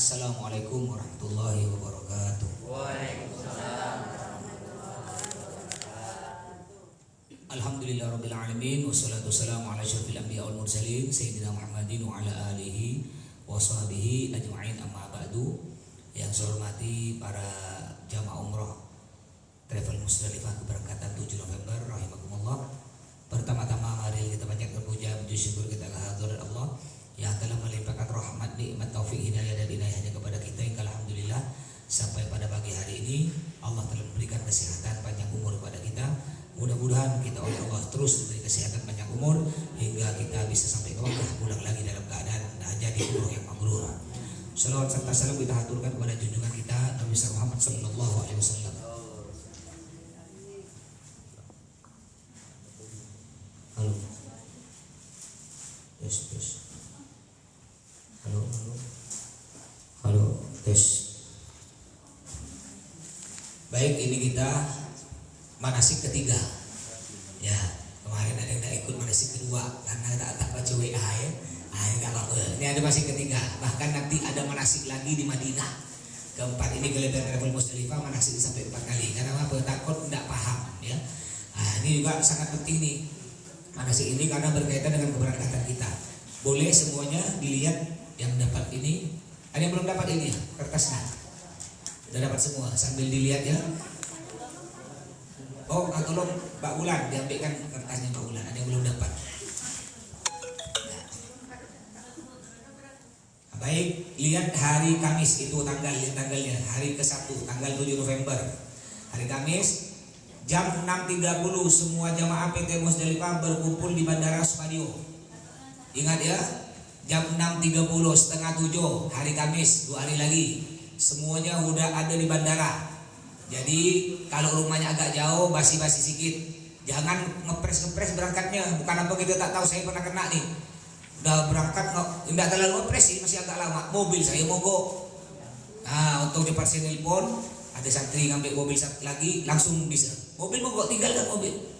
Assalamualaikum warahmatullahi wabarakatuh. Waalaikumsalam. Alhamdulillah rabbil alamin, wassalatu wassalamu ala asyrafil anbiya wal mursalin sayyidina Muhammadin wa ala alihi wa sahbihi ajma'in, amma ba'du. Yang saya hormati para jamaah umroh Travel Musdalifah keberangkatan 7 November rahimakumullah. Pertama-tama mari kita banyak berpuja puji syukur kita kehadirat Allah yang telah melimpahkan rahmat, nikmat, taufik, hidayah dan inayahnya kepada kita, hingga alhamdulillah sampai pada pagi hari ini Allah telah memberikan kesehatan panjang umur kepada kita. Mudah-mudahan kita oleh Allah terus diberi kesehatan panjang umur hingga kita bisa sampai ke Makkah, pulang lagi dalam keadaan jadi umroh yang mabrur. Salawat serta salam kita haturkan kepada junjungan kita Nabi Muhammad sallallahu alaihi wasallam. Halo. Tes. Halo, tes. Baik, ini kita manasik ketiga. Ya, kemarin ada yang tak ikut manasik kedua karena tak baca WA ya. Enggak apa-apa. Ini ada manasik ketiga. Bahkan nanti ada manasik lagi di Madinah. Keempat ini kelebihan Travel Musdalifah manasik sampai 4 kali. Karena apa? Takut tidak paham ya. Ini juga sangat penting nih manasik ini karena berkaitan dengan keberangkatan kita. Boleh semuanya dilihat yang dapat ini. Ada yang belum dapat ini ya? Kertasnya sudah dapat semua, sambil dilihat ya. Oh, tolong Mbak Bulan diambilkan kertasnya Mbak Bulan. Ada yang belum dapat. Baik, lihat hari Kamis itu tanggalnya hari ke-1 tanggal 7 November. Hari Kamis jam 6.30 semua jamaah PT Musdalifah berkumpul di Bandara Supadio. Ingat ya, jam 6.30 setengah 7 hari Kamis, 2 hari lagi semuanya udah ada di bandara. Jadi kalau rumahnya agak jauh, basi-basi sedikit, jangan ngepres berangkatnya. Bukan apa kita tak tahu, saya pernah kena nih. Udah berangkat enggak terlalu ngepres sih, masih agak lama. Mobil saya mogok. Untuk cepat saya telepon, ada santri ngambil mobil lagi, langsung bisa. Mobil mogok, tinggalkan mobil.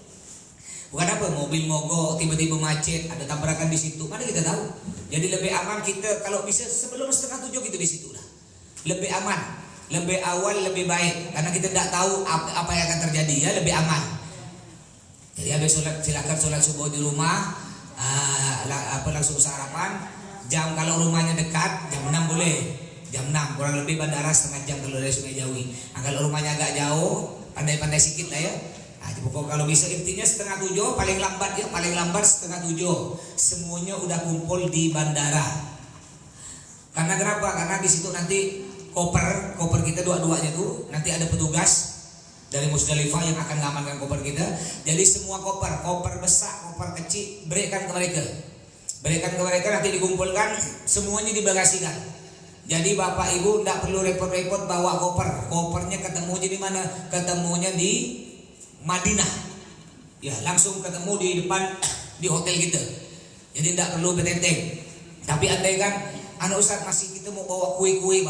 Bukan apa, mobil mogok, tiba-tiba macet, ada tabrakan di situ. Mana kita tahu? Jadi lebih aman kita kalau bisa sebelum setengah 7 kita di situ dah. Lebih aman, lebih awal lebih baik karena kita tidak tahu apa yang akan terjadi ya, lebih aman. Jadi habis sholat silakan sholat subuh di rumah, langsung sarapan. Kalau rumahnya dekat jam 6 boleh, jam 6 kurang lebih bandara setengah jam kalau dari Sungai Jawi. Kalau rumahnya agak jauh, pandai-pandai sedikit lah ya. Pokok kalau bisa intinya setengah 7 paling lambat setengah 7 semuanya udah kumpul di bandara. Karena kenapa? Karena di situ nanti koper kita dua-duanya tuh nanti ada petugas dari Musdalifah yang akan mengamankan koper kita. Jadi semua koper besar, koper kecil berikan ke mereka nanti dikumpulkan semuanya dibagasikan. Jadi bapak ibu tidak perlu repot-repot bawa kopernya ketemunya di mana? Ketemunya di Madinah ya, langsung ketemu di depan di hotel kita. Jadi tidak perlu betenteng. Tapi andai kan anak Ustaz masih kita mau bawa kue-kue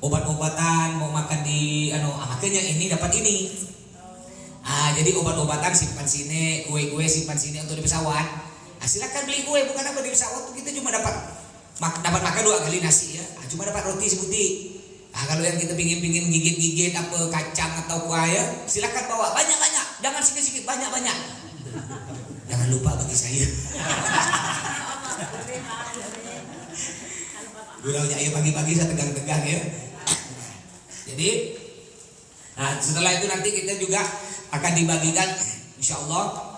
obat-obatan mau makan di makanya ini dapat ini. Jadi obat-obatan simpan sini, kue-kue simpan sini untuk di pesawat. Silakan beli kue, bukan apa di pesawat tuh kita cuma dapat makan 2 kali nasi ya. Cuma dapat roti sebutir. Kalau yang kita pingin gigit-gigit apa kacang atau kuah ya, silakan bawa banyak-banyak, jangan sedikit-sedikit, banyak-banyak. Jangan lupa bagi saya. Guraunya ya pagi-pagi saya tegang-tegang ya. Jadi, setelah itu nanti kita juga akan dibagikan, insya Allah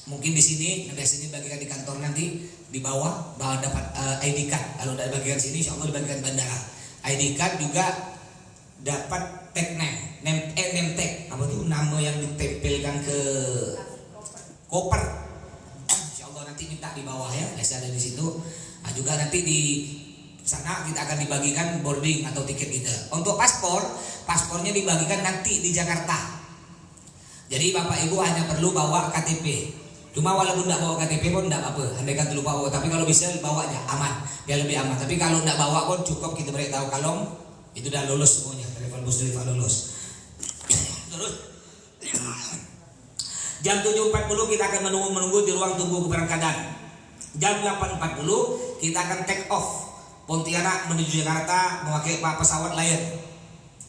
mungkin di sini, biasanya dibagikan di kantor nanti di bawah dapat ID card. Kalau tidak dibagikan sini, insya Allah dibagikan bandara. ID card juga dapat tag name tag, apa tuh nama yang ditempelkan ke koper. Insya Allah nanti minta di bawah ya, biasa ada di situ. Juga nanti di sana kita akan dibagikan boarding atau tiket kita. Untuk paspornya dibagikan nanti di Jakarta. Jadi bapak ibu hanya perlu bawa KTP. Cuma walaupun tidak bawa KTP pun tidak apa-apa, andai kan lupa bawa. Tapi kalau bisa bawa aja, aman, biar lebih aman. Tapi kalau tidak bawa pun cukup kita beritahu kalau itu udah lulus semuanya, Travel Musdalifah lulus. Terus jam 7.40 kita akan menunggu di ruang tunggu keberangkatan. Jam 8.40 kita akan take off Pontianak menuju Jakarta memakai pesawat Lion.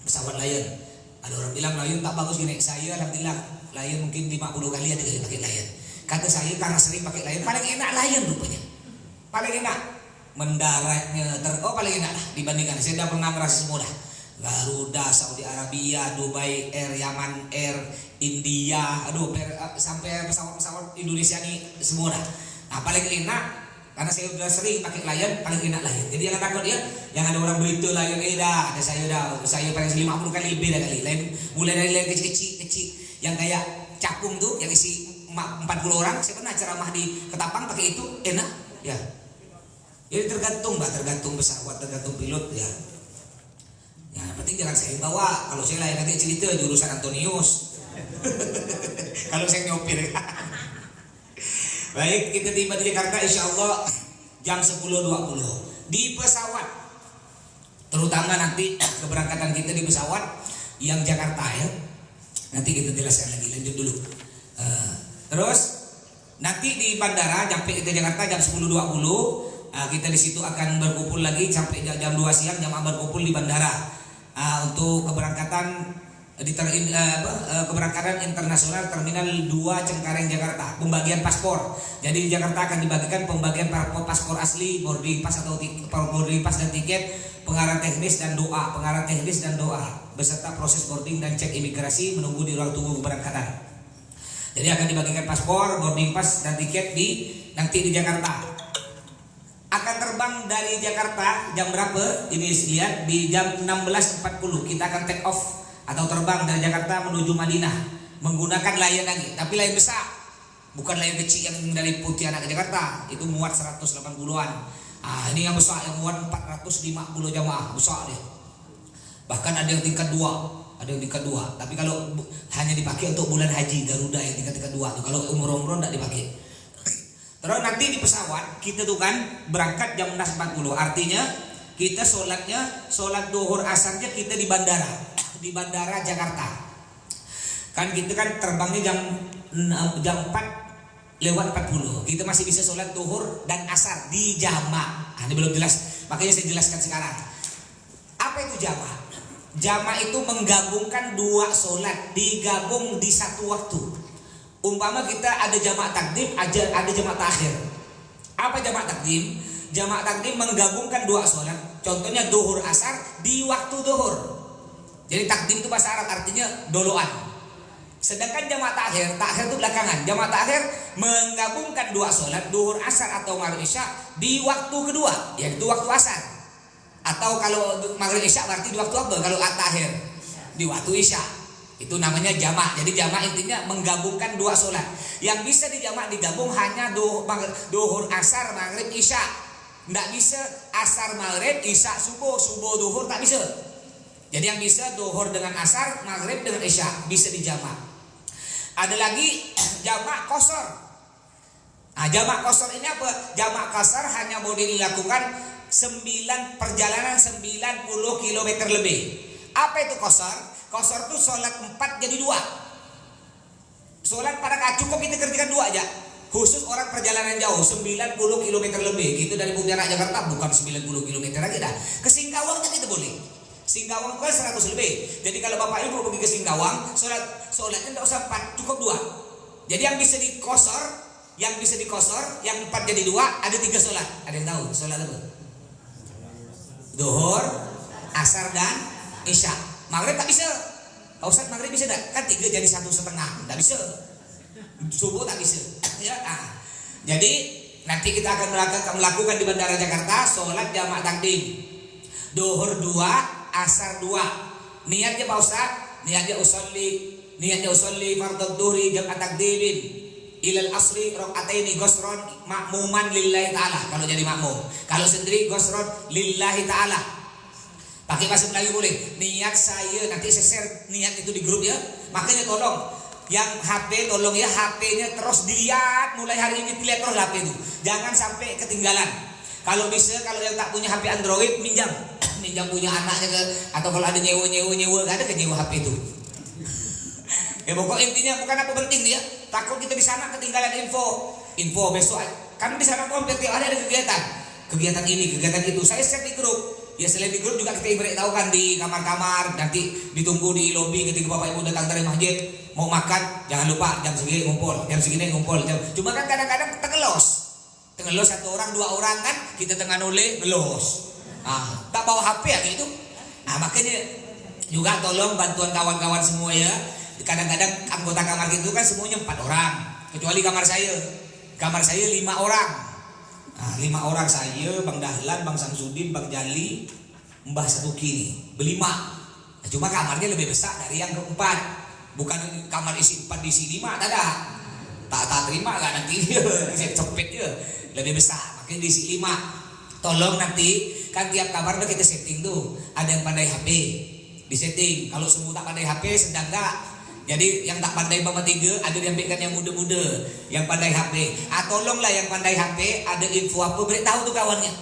Pesawat Lion. Ada orang bilang Lion tak bagus gini. Saya alhamdulillah Lion mungkin 50 kali ada kali pakai Lion. Kata saya karena sering pakai Lion, paling enak Lion rupanya. Paling enak. Mendaratnya paling enak lah dibandingkan. Saya dah pernah merasa semua dah. Garuda, Saudi Arabia, Dubai Air, Yaman Air, India, sampai pesawat-pesawat Indonesia nih semua dah. Nah paling enak karena saya sudah sering pakai Lion, paling enak Lion. Jadi jangan takut ya, yang ada orang berita Lion dah, ada saya paling 50 kali lebih dah kali. Lion, mulai dari Lion kecil-kecil yang kayak capung tuh, yang isi 40 orang. Saya pernah ceramah di Ketapang pakai itu, enak ya. Jadi tergantung pesawat, tergantung pilot ya. Ya, yang penting jangan saya bawa. Kalau saya lain nanti cerita jurusan Antonius. Kalau saya nyopir. Baik, kita tiba di Jakarta insya Allah jam 10.20 di pesawat. Terutama nanti keberangkatan kita di pesawat yang Jakarta ya. Nanti kita jelaskan lagi, lanjut dulu. Terus nanti di bandara sampai kita Jakarta jam 10.20. Kita di situ akan berkumpul lagi sampai jam 2 siang jamaah berkumpul di bandara. Untuk keberangkatan keberangkatan internasional Terminal 2 Cengkareng Jakarta, pembagian paspor. Jadi di Jakarta akan dibagikan pembagian paspor asli, boarding pass atau boarding pass dan tiket, pengarah teknis dan doa, beserta proses boarding dan cek imigrasi menunggu di ruang tunggu keberangkatan. Jadi akan dibagikan paspor, boarding pass dan tiket nanti di Jakarta. Akan terbang dari Jakarta jam berapa? Ini lihat di jam 16.40 kita akan take off atau terbang dari Jakarta menuju Madinah menggunakan Lion lagi, tapi Lion besar, bukan Lion kecil yang dari Pontianak ke Jakarta. Itu muat 180-an. Ini yang besar yang muat 450 jamaah, besar dia. Bahkan ada yang tingkat 2, Tapi kalau hanya dipakai untuk bulan haji Garuda yang tingkat 2 tuh. Kalau umroh tidak dipakai. Terus nanti di pesawat kita tuh kan berangkat jam 16.40. Artinya kita sholat duhur asarnya kita di bandara Jakarta. Kan kita kan terbangnya jam 4:40. Kita masih bisa sholat duhur dan asar di jamak. Ini belum jelas, makanya saya jelaskan sekarang. Apa itu jamak? Jamak itu menggabungkan 2 sholat, digabung di satu waktu. Umpama kita ada jamak takdim, ada jamak takhir. Apa jamak takdim? Jamak takdim menggabungkan 2 sholat. Contohnya duhur asar di waktu duhur. Jadi takdim itu bahasa Arab artinya doloan. Sedangkan jamak takhir itu belakangan. Jamak takhir menggabungkan 2 sholat, duhur asar atau maghrib isya di waktu kedua, yaitu waktu asar. Atau kalau maghrib isya berarti di waktu apa? Kalau at-takhir di waktu isya. Itu namanya jamak. Jadi jamak intinya menggabungkan 2 sholat. Yang bisa dijamak digabung hanya duhur asar maghrib isya. Tidak bisa asar maghrib isya subuh duhur, tak bisa. Jadi yang bisa duhur dengan asar, maghrib dengan isya, bisa dijamak. Ada lagi jamak qasar. Jamak qasar ini apa? Jamak qasar hanya boleh dilakukan 9 perjalanan 90 km lebih. Apa itu qasar? Qasar itu sholat 4 jadi 2. Sholat pada cukup kita kerjakan 2 aja. Khusus orang perjalanan jauh 90 km lebih. Gitu dari Pontianak Jakarta bukan 90 km lagi dah. Ke Singkawang kita boleh. Singkawang itu kan 100 lebih. Jadi kalau Bapak Ibu pergi ke Singkawang, sholatnya tidak usah 4, cukup 2. Jadi yang bisa dikosor, yang 4 jadi 2, ada 3 sholat. Ada yang tahu sholat apa? Duhur, asar dan isya. Maghrib tak bisa. Ustaz maghrib bisa tak? Kan 3 jadi 1,5. Tak bisa. Subuh tak bisa. Ya. Jadi nanti kita akan melakukan di Bandara Jakarta sholat jamak takdim. Duhur 2, asar 2. Niatnya Pak Ustaz, niatnya usolli fardhu dhuhri jamak takdimin ilal asri rakaataini ghusron makmuman lillahi taala. Kalau jadi makmum. Kalau sendiri ghusron lillahi taala. Pakai bahasa Melayu boleh. Niat saya nanti saya share niat itu di grup ya. Makanya tolong yang HP tolong ya, HP-nya terus dilihat, mulai hari ini dilihat terus HP itu. Jangan sampai ketinggalan. Kalau bisa, kalau yang tak punya HP Android minjam punya anaknya ke, atau kalau ada nyewa ada ke nyewa HP itu. Ya pokok intinya bukan apa penting dia. Takut kita di sana ketinggalan info besok. Kan di sana hampir tiap hari ada kegiatan. kegiatan ini, kegiatan itu. Saya share di grup. Ya selain di grup juga kita beritahukan di kamar-kamar, nanti ditunggu di lobi ketika Bapak Ibu datang dari masjid mau makan, jangan lupa jam segini ngumpul, jam segini ngumpul. Cuma kan kadang-kadang tengelos satu orang dua orang kan kita tengah noleh ngelos. Tak bawa HP ya gitu. Makanya juga tolong bantuan kawan-kawan semua ya. Kadang-kadang anggota kamar itu kan semuanya 4 orang, kecuali kamar saya. Kamar saya 5 orang. 5 orang saya, Bang Dahlan, Bang Samsudin, Bang Jali, Mbah Satuki nih, berlima. Cuma kamarnya lebih besar dari yang keempat. Bukan kamar isi 4 diisi 5, tak ada. Tak terima kan nanti dia cepet dia. Lebih besar, makanya diisi 5. Tolong nanti kan tiap kamar udah kita setting tuh. Ada yang pandai HP, disetting. Kalau semua tak pandai HP sedang enggak. Jadi yang tak pandai bawa 3 ada diambilkan yang muda-muda, yang pandai HP. Tolonglah yang pandai HP, ada info apa beritahu tuh kawannya.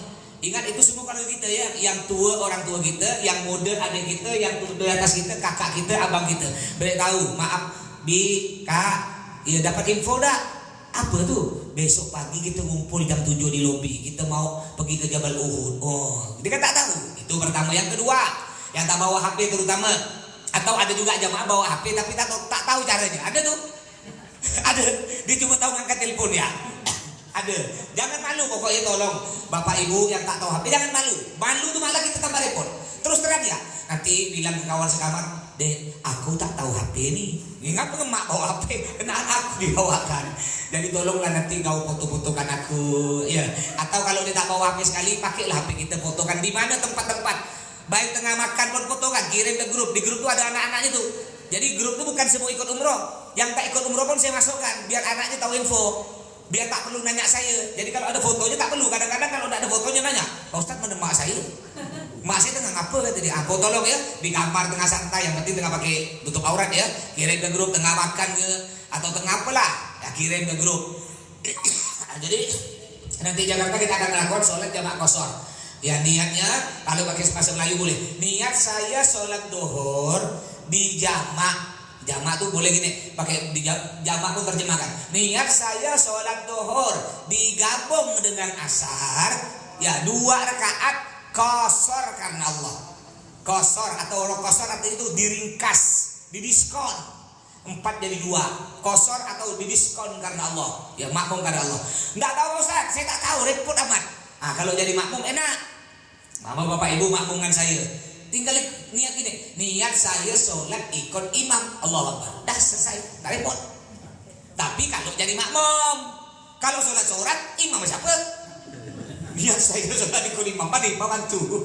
Ingat itu semua kalau kita ya, yang tua orang tua kita, yang muda adik kita, yang di atas kita kakak kita, abang kita. Beritahu, maaf Bi, Kak, ya dapat info dah. Apa tuh? Besok pagi kita ngumpul jam 7 di lobi. Kita mau pergi ke Jabal Uhud. Dia kan tak tahu. Itu pertama. Yang kedua, yang tak bawa HP terutama. Atau ada juga jamaah bawa HP tapi tak tahu caranya. Ada tuh. Ada. Dia cuma tahu ngangkat telepon ya. Ada. Jangan malu pokoknya tolong Bapak Ibu yang tak tahu HP jangan malu. Malu tuh malah kita tambah repot. Terus terang ya. Nanti bilang ke kawan sekamar, "Dek, aku tak tahu HP nih." Ingat emak bawa HP, kenaan aku dibawakan. Jadi tolonglah nanti kau foto-fotokan aku, ya. Atau kalau dia tak bawa HP sekali, pakailah HP kita fotokan di mana tempat-tempat. Baik tengah makan pun fotokan, kirim ke grup. Di grup tuh ada anak-anaknya tuh. Jadi grup tuh bukan semua ikut umroh. Yang tak ikut umroh pun saya masukkan, biar anaknya tahu info. Biar tak perlu nanya saya. Jadi kalau ada fotonya tak perlu. Kadang-kadang kalau tidak ada fotonya nanya, "Pak Ustadz mana mak saya?" "Mak saya tengah ngapa?" kata dia. Aku tolong ya, di kamar tengah santai, yang penting tengah pakai tutup aurat ya. Kirim ke grup tengah makan ke atau tengah apalah, ya kirim ke grup. Jadi nanti Jakarta kita akan melakukan sholat jamaah qashar. Ya niatnya kalau pakai bahasa Melayu boleh. Niat saya sholat duhur di jamak tuh boleh gini, pakai di jamak pun terjemahkan. Niat saya sholat duhur digabung dengan asar, ya 2 rakaat qashar karena Allah. Qashar atau qashar artinya itu diringkas, didiskon 4 jadi 2. Qashar atau didiskon karena Allah. Ya makmum karena Allah. Enggak tahu Ustaz, saya tak tahu, repot amat. Kalau jadi makmum enak. Mama bapak ibu makmumkan saya. Tinggal niat ini. Niat saya sholat ikut imam. Allahu Akbar. Dah selesai. Tak repot. Tapi kalau jadi makmum, kalau sholat imam siapa? Niat saya sholat ikut imam. Mari bantu.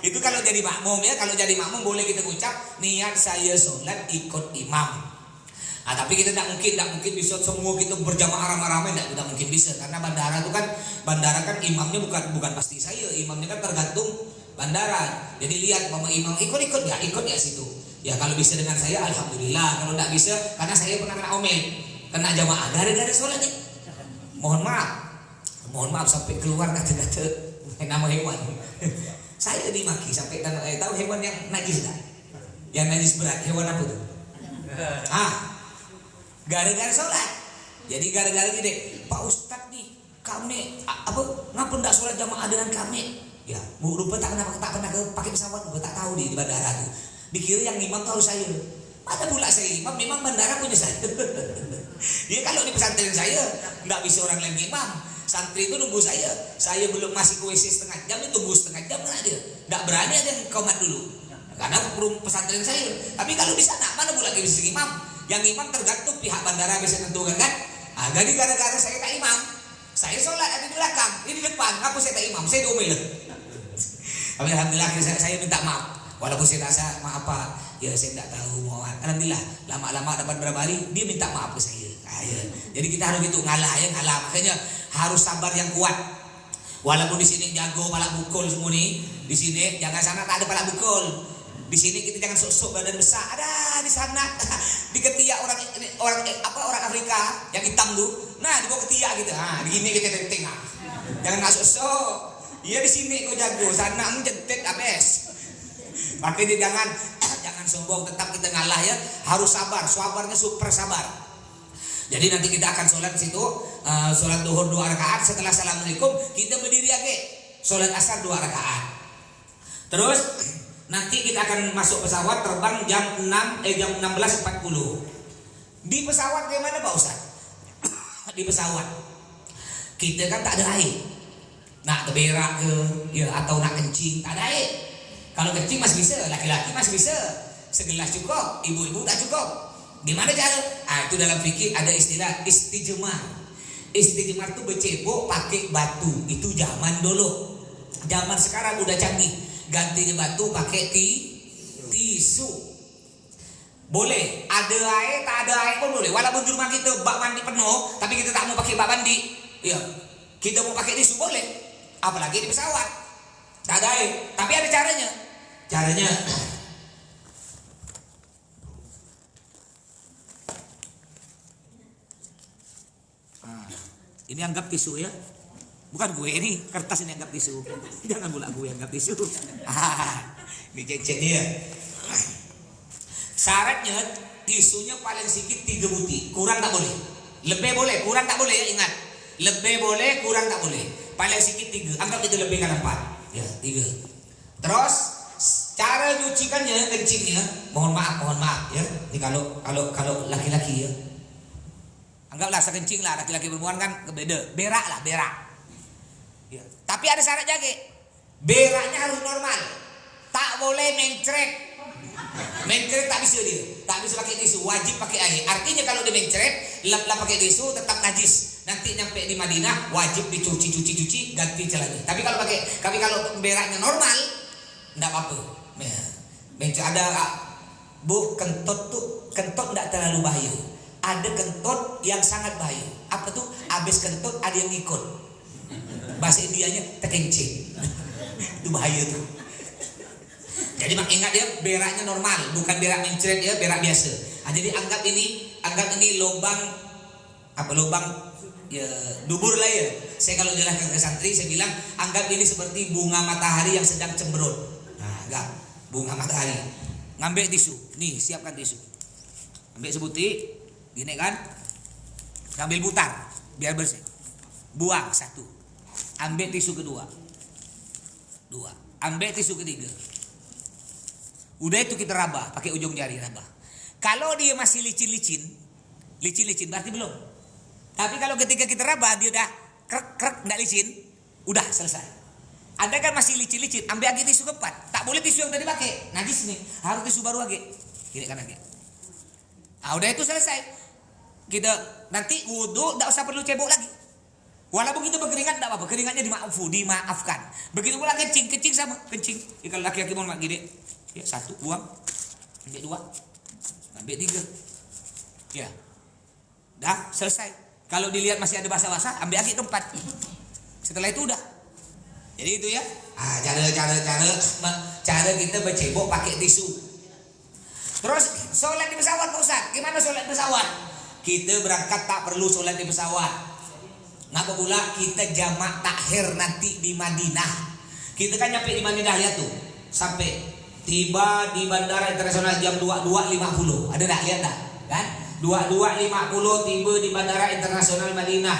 Itu kalau jadi makmum ya. Kalau jadi makmum boleh kita ucap niat saya sholat ikut imam. Tapi kita tidak mungkin bisa semua kita berjamaah ramai-ramai, tidak mungkin bisa karena bandara itu kan imamnya bukan pasti saya, imamnya kan tergantung bandara. Jadi lihat mama imam ikut ya situ. Ya kalau bisa dengan saya alhamdulillah, kalau tidak bisa karena saya pernah kena omel, kena jamaah gara-gara sholat nih. Mohon maaf sampai keluar kata-kata nama hewan. Saya dimaki sampai tahu hewan yang najis tak? Yang najis berat hewan apa tuh? Gara-gara sholat. Jadi gara-gara gini, Pak Ustadz nih, kami ngapa ndak sholat jamaah dengan kami? Ya, rupa tak pernah pakai pesawat, rupa tak tahu di bandara tuh. Dikira yang imam tahu saya. Ada pula saya imam, memang bandara punya saya. Ya kalau di pesantren saya nggak bisa orang lain imam. Santri itu nunggu saya. Saya belum masih ke WC setengah jam, itu tunggu setengah jam kan dia. Nggak berani ada yang komat dulu. Karena pesantren saya. Tapi kalau di sana mana pula bisa imam? Yang imam tergantung pihak bandara bisa tentukan kan. Jadi gara-gara saya tak imam, saya sholat ada di belakang, ini di depan, aku saya tak imam, saya diomel. Tapi alhamdulillah saya minta maaf, walaupun saya rasa maaf Pak, ya saya tidak tahu mohon. Alhamdulillah lama-lama dapat berapa hari dia minta maaf ke saya. Jadi kita harus gitu ngalah, makanya harus sabar yang kuat. Walaupun di sini jago palak bukul semua nih, di sini jangan sana tak ada palak bukul. Di sini kita jangan sok-sok badan besar. Ada di sana di ketiak orang Afrika yang hitam tuh. Nah, di bawah ketiak kita. Di sini kita tengah. Jangan sok-sok. Iya di sini kau jago, sana menjentet abes. Makanya jangan sombong, tetap kita ngalah ya. Harus sabar. Sabarnya super sabar. Jadi nanti kita akan sholat di situ, sholat duhur 2 rakaat. Setelah assalamualaikum kita berdiri lagi, sholat asar 2 rakaat. Terus nanti kita akan masuk pesawat terbang jam 16.40. Di pesawat gimana Pak Ustaz? Di pesawat kita kan tak ada air, nak berak ke ya atau nak kencing tak ada air. Kalau kencing masih bisa, laki-laki masih bisa, segelas cukup, ibu-ibu tak cukup. Gimana cara? Itu dalam fikih ada istilah istijmar. Istijmar itu bercebok pakai batu. Itu zaman dulu. Zaman sekarang udah canggih. Gantinya batu pakai tisu. Boleh. Ada air, tak ada air pun boleh. Walaupun di rumah kita bak mandi penuh, tapi kita tak mau pakai bak mandi, ya kita mau pakai tisu boleh. Apalagi di pesawat. Tak ada air. Tapi ada caranya. Caranya ini anggap tisu ya, bukan gue ini kertas ini anggap tisu, jangan pula gue anggap tisu. Ini cek dia. Syaratnya tisunya paling sedikit 3 butir, kurang tak boleh. Lebih boleh, kurang tak boleh ya, ingat. Lebih boleh, kurang tak boleh. Paling sedikit 3, anggap itu lebih kan 4. Ya 3. Terus cara nyucikannya kencingnya, mohon maaf ya. Ini kalau laki-laki ya. Anggaplah sekencing lah, laki-laki perempuan kan beda. Berak lah, berak. Ya. Tapi ada syarat jaga. Beraknya harus normal. Tak boleh mencret. Mencret tak bisa dia. Tak bisa pakai tisu, wajib pakai air. Artinya kalau dia mencret, lap pakai tisu tetap najis. Nanti nyampe di Madinah wajib dicuci, ganti celana. Tapi kalau beraknya normal, enggak apa-apa. Ya. Mencret ada Bu, kentut enggak terlalu bahaya. Ada kentut yang sangat bahaya. Apa tuh? Habis kentut ada yang ngikut. Bahasa Indianya terkencing. Itu bahaya tuh. Jadi ingat dia beraknya normal, bukan berak mencret ya, berak biasa. Jadi anggap ini lubang ya dubur lah ya. Saya kalau jelaskan ke santri saya bilang anggap ini seperti bunga matahari yang sedang cemberut. Nah, enggak, bunga matahari. Ngambil tisu. Nih, siapkan tisu. Ambil sebutir. Gini kan, sambil putar biar bersih. Buang 1. Ambil tisu kedua. 2. Ambil tisu ketiga. Udah itu kita raba pakai ujung jari raba. Kalau dia masih licin berarti belum. Tapi kalau ketika kita raba dia udah krek enggak licin, udah selesai. Anda kan masih licin, ambil lagi tisu keempat. Tak boleh tisu yang tadi pakai, najis nih. Harus tisu baru lagi. Gini kan lagi. Udah itu selesai. Kita nanti wudu tidak usah perlu cebok lagi. Walaupun kita berkeringat tidak apa-apa, keringatnya dimaafkan. Begitu pula kencing sama kencing. Kalau laki-laki mau gini, ya 1 buang, ambil 2, ambil 3, ya, dah selesai. Kalau dilihat masih ada basah-basah, ambil lagi keempat. Setelah itu udah. Jadi itu ya. Cara kita bercebok pakai tisu. Terus sholat di pesawat Pak Ustaz. Gimana sholat di pesawat? Kita berangkat tak perlu sholat di pesawat. Ngapa pula kita jamak takhir nanti di Madinah. Kita kan nyampe di Madinah lihat tuh. Sampai tiba di Bandara Internasional jam 22.50. Ada tak lihat tak? Kan? 22.50 tiba di Bandara Internasional Madinah.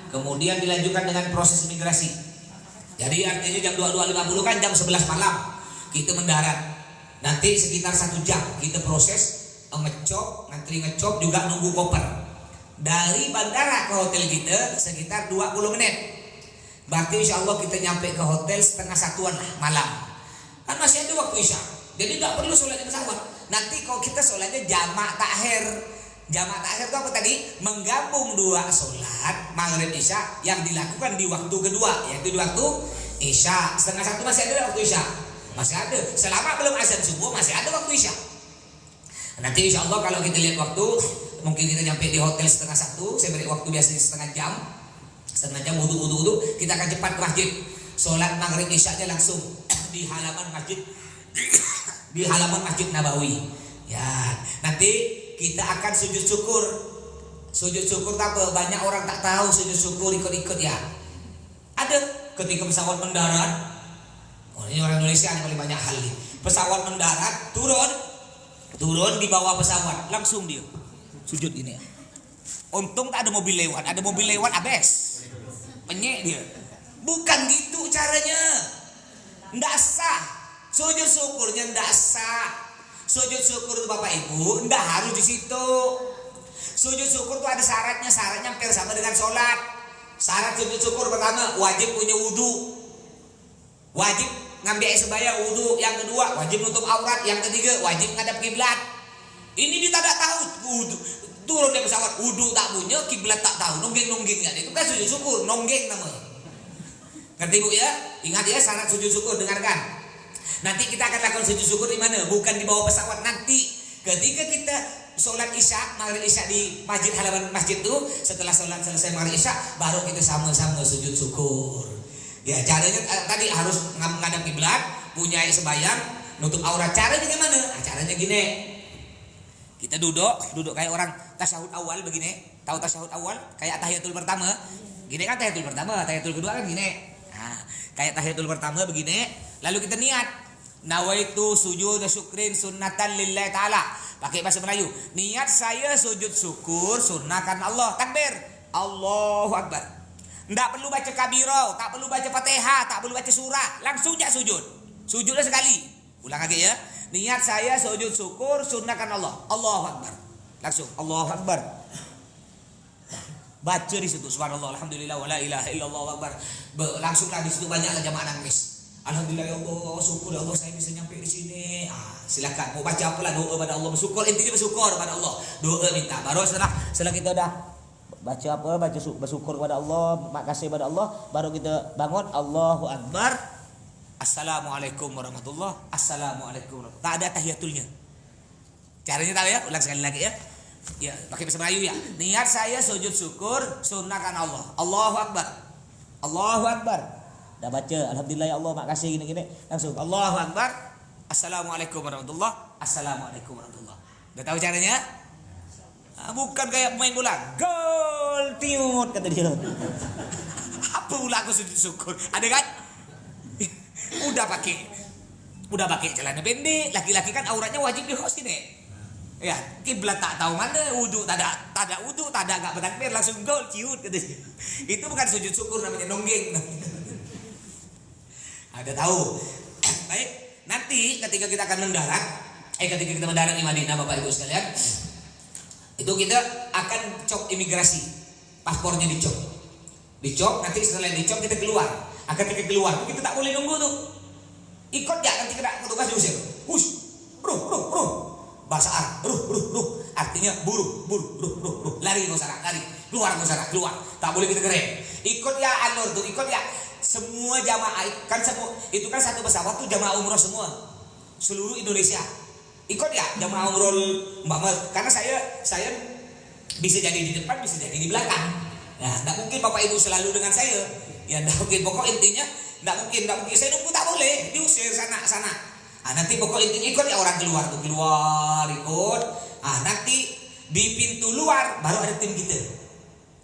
Kemudian dilanjutkan dengan proses imigrasi. Jadi artinya jam 22.50 kan jam 11 malam kita mendarat. Nanti sekitar 1 jam kita proses ngantri ngecop juga nunggu koper. Dari bandara ke hotel kita sekitar 20 menit. Berarti insya Allah kita nyampe ke hotel setengah 1-an lah malam. Kan masih ada waktu isya. Jadi tidak perlu sholat di pesawat. Nanti kalau kita sholatnya jamak takhir. Jamak takhir itu apa tadi? Menggabung 2 sholat maghrib isya yang dilakukan di waktu kedua, yaitu di waktu isya. Setengah 1 masih ada waktu isya. Masih ada. Selama belum azan subuh masih ada waktu isya. Nanti insya Allah kalau kita lihat waktu, mungkin kita nyampe di hotel setengah 1. Saya beri waktu biasanya setengah jam wudu, kita akan cepat ke masjid. Sholat maghrib isya langsung di halaman masjid Nabawi. Ya, nanti kita akan sujud syukur. Sujud syukur apa? Banyak orang tak tahu sujud syukur ikut-ikut ya. Ada ketika pesawat mendarat. Ini orang Indonesia yang paling banyak hal ini. Pesawat mendarat, turun di bawah pesawat, langsung dia sujud ini ya. Untung tak ada mobil lewat. Ada mobil lewat abes. Penyek dia. Bukan gitu caranya. Ndak sah. Sujud syukurnya ndak sah. Sujud syukur itu Bapak Ibu ndak harus di situ. Sujud syukur itu ada syaratnya. Syaratnya hampir sama dengan sholat. Syarat sujud syukur pertama wajib punya wudu. Wajib ngambil air sembahyang wudu. Yang kedua wajib nutup aurat. Yang ketiga wajib ngadap kiblat. Ini dia tak tahu wudu. Turun dari pesawat wudu tak punya, kiblat tak tahu, nonggeng-nonggengnya. Itu kan sujud syukur, nonggeng namanya. Ngerti Bu ya? Ingat ya syarat sujud syukur, dengarkan. Nanti kita akan lakukan sujud syukur di mana? Bukan di bawah pesawat. Nanti ketika kita sholat isya, maghrib isya di masjid, halaman masjid itu, setelah sholat selesai maghrib isya, baru kita sama-sama sujud syukur. Ya caranya tadi harus menghadap kiblat, punya air sembahyang, nutup aurat. Caranya gimana? Nah, caranya gini. Kita duduk kayak orang tasyahud awal begini. Tahu tasyahud awal? Kayak tahiyatul pertama. Gini kan tahiyatul pertama, tahiyatul kedua kan gini. Nah, kayak tahiyatul pertama begini. Lalu kita niat. Nawaitu sujud syukrin sunnatan lillahi ta'ala. Pakai bahasa Melayu. Niat saya sujud syukur sunnahkan Allah. Takbir. Allahu Akbar. Tidak perlu baca kabiro, tak perlu baca fatihah, tak perlu baca surah. Langsung aja sujud. Sujudnya sekali. Ulang lagi ya. Niat saya sujud syukur sunnahkan Allah. Allahu Akbar. Langsung Allahu Akbar. Baca di situ subhanallah alhamdulillah wala ilaha illallah akbar. Langsunglah di situ banyaklah jamaah nangis. Alhamdulillah ya Allah, syukur ya Allah saya bisa nyampe di sini. Silakan mau baca apalah doa pada Allah, bersyukur, intinya bersyukur pada Allah. Doa minta. Baru setelah kita dah baca apa, bersyukur kepada Allah, makasih pada Allah, baru kita bangun Allahu Akbar. Assalamualaikum warahmatullah. Assalamualaikum warahmatullah. Tak ada tahiyatulnya. Caranya tahu ya? Ulang sekali lagi ya. Ya, pakai bahasa Melayu ya. Niat saya sujud syukur sunnahkan Allah. Allahu Akbar. Allahu Akbar. Dah baca alhamdulillah ya Allah makasih gini-gini. Langsung Allahu Akbar. Assalamualaikum warahmatullah. Assalamualaikum warahmatullah. Dah tahu caranya? Bukan kayak pemain bola. Gol tiut kata dia. Apa pula aku sujud syukur? Ada kan? Udah pakai celana pendek. Laki-laki kan auratnya wajib di host ini. Ya, kiblat tak tahu mana, wudu tak ada wudu, tak ada enggak bertakbir, langsung gol ciut kata dia. Itu bukan sujud syukur namanya, nonggeng. Ada tahu. Baik, nanti ketika kita akan mendarat, ketika kita mendarat di Madinah Bapak Ibu sekalian, itu kita akan cok imigrasi. Paspornya dicok. Dicok, nanti setelah dicok kita keluar. Ketika keluar, kita tak boleh nunggu tuh. Ikut ya, nanti kena petugas diusir. Hush, bro. Bahasa Arab, ruh. Artinya buru. Lari lari. Keluar. Tak boleh kita keren. Ikut ya alur tuh, ikut ya. Semua jamaah kan itu kan satu pesawat tuh jamaah umroh semua. Seluruh Indonesia. Ikut ya jamaah umroh Mbak Mel. Karena saya bisa jadi di depan, bisa jadi di belakang. Nah, enggak mungkin Bapak Ibu selalu dengan saya. Ya enggak mungkin, pokok intinya enggak mungkin. Saya nunggu tak boleh, diusir sana. Nanti pokok intinya ikut ya orang keluar ikut. Nanti di pintu luar baru ada tim kita.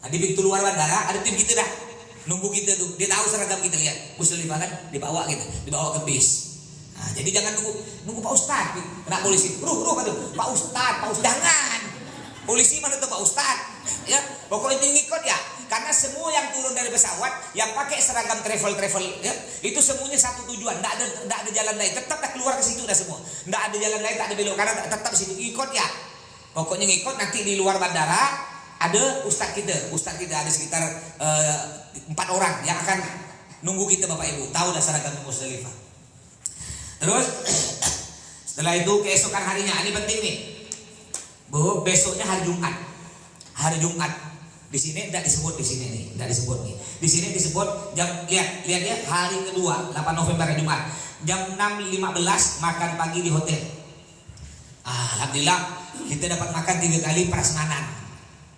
Di pintu luar bandara ada tim kita dah. Nunggu kita tuh. Dia tahu seragam kita, lihat. Muslimah kan dibawa gitu, dibawa ke bis. Jadi jangan nunggu Pak Ustad. Kena polisi. Ruh kata. Pak Ustad. Jangan. Polisi mana tuh Pak Ustad? Ya, pokok intinya ikut ya. Karena semua yang turun dari pesawat yang pakai seragam travel ya, itu semuanya satu tujuan, enggak ada jalan lain, tetap dah keluar ke situ dah semua. Enggak ada jalan lain, tak ada belok kanan, tetap di situ ikut ya. Pokoknya ngikut. Nanti di luar bandara ada ustaz kita ada sekitar 4 orang yang akan nunggu kita Bapak Ibu, tahu dah seragam Musdalifah. Terus setelah itu keesokan harinya, ini penting nih. Bu, besoknya hari Jumat. Di sini tidak disebut di sini nih, tidak disebut nih. Di sini disebut jam lihat ya hari kedua 8 November Jumat jam 6.15 makan pagi di hotel. Alhamdulillah kita dapat makan 3 kali prasmanan.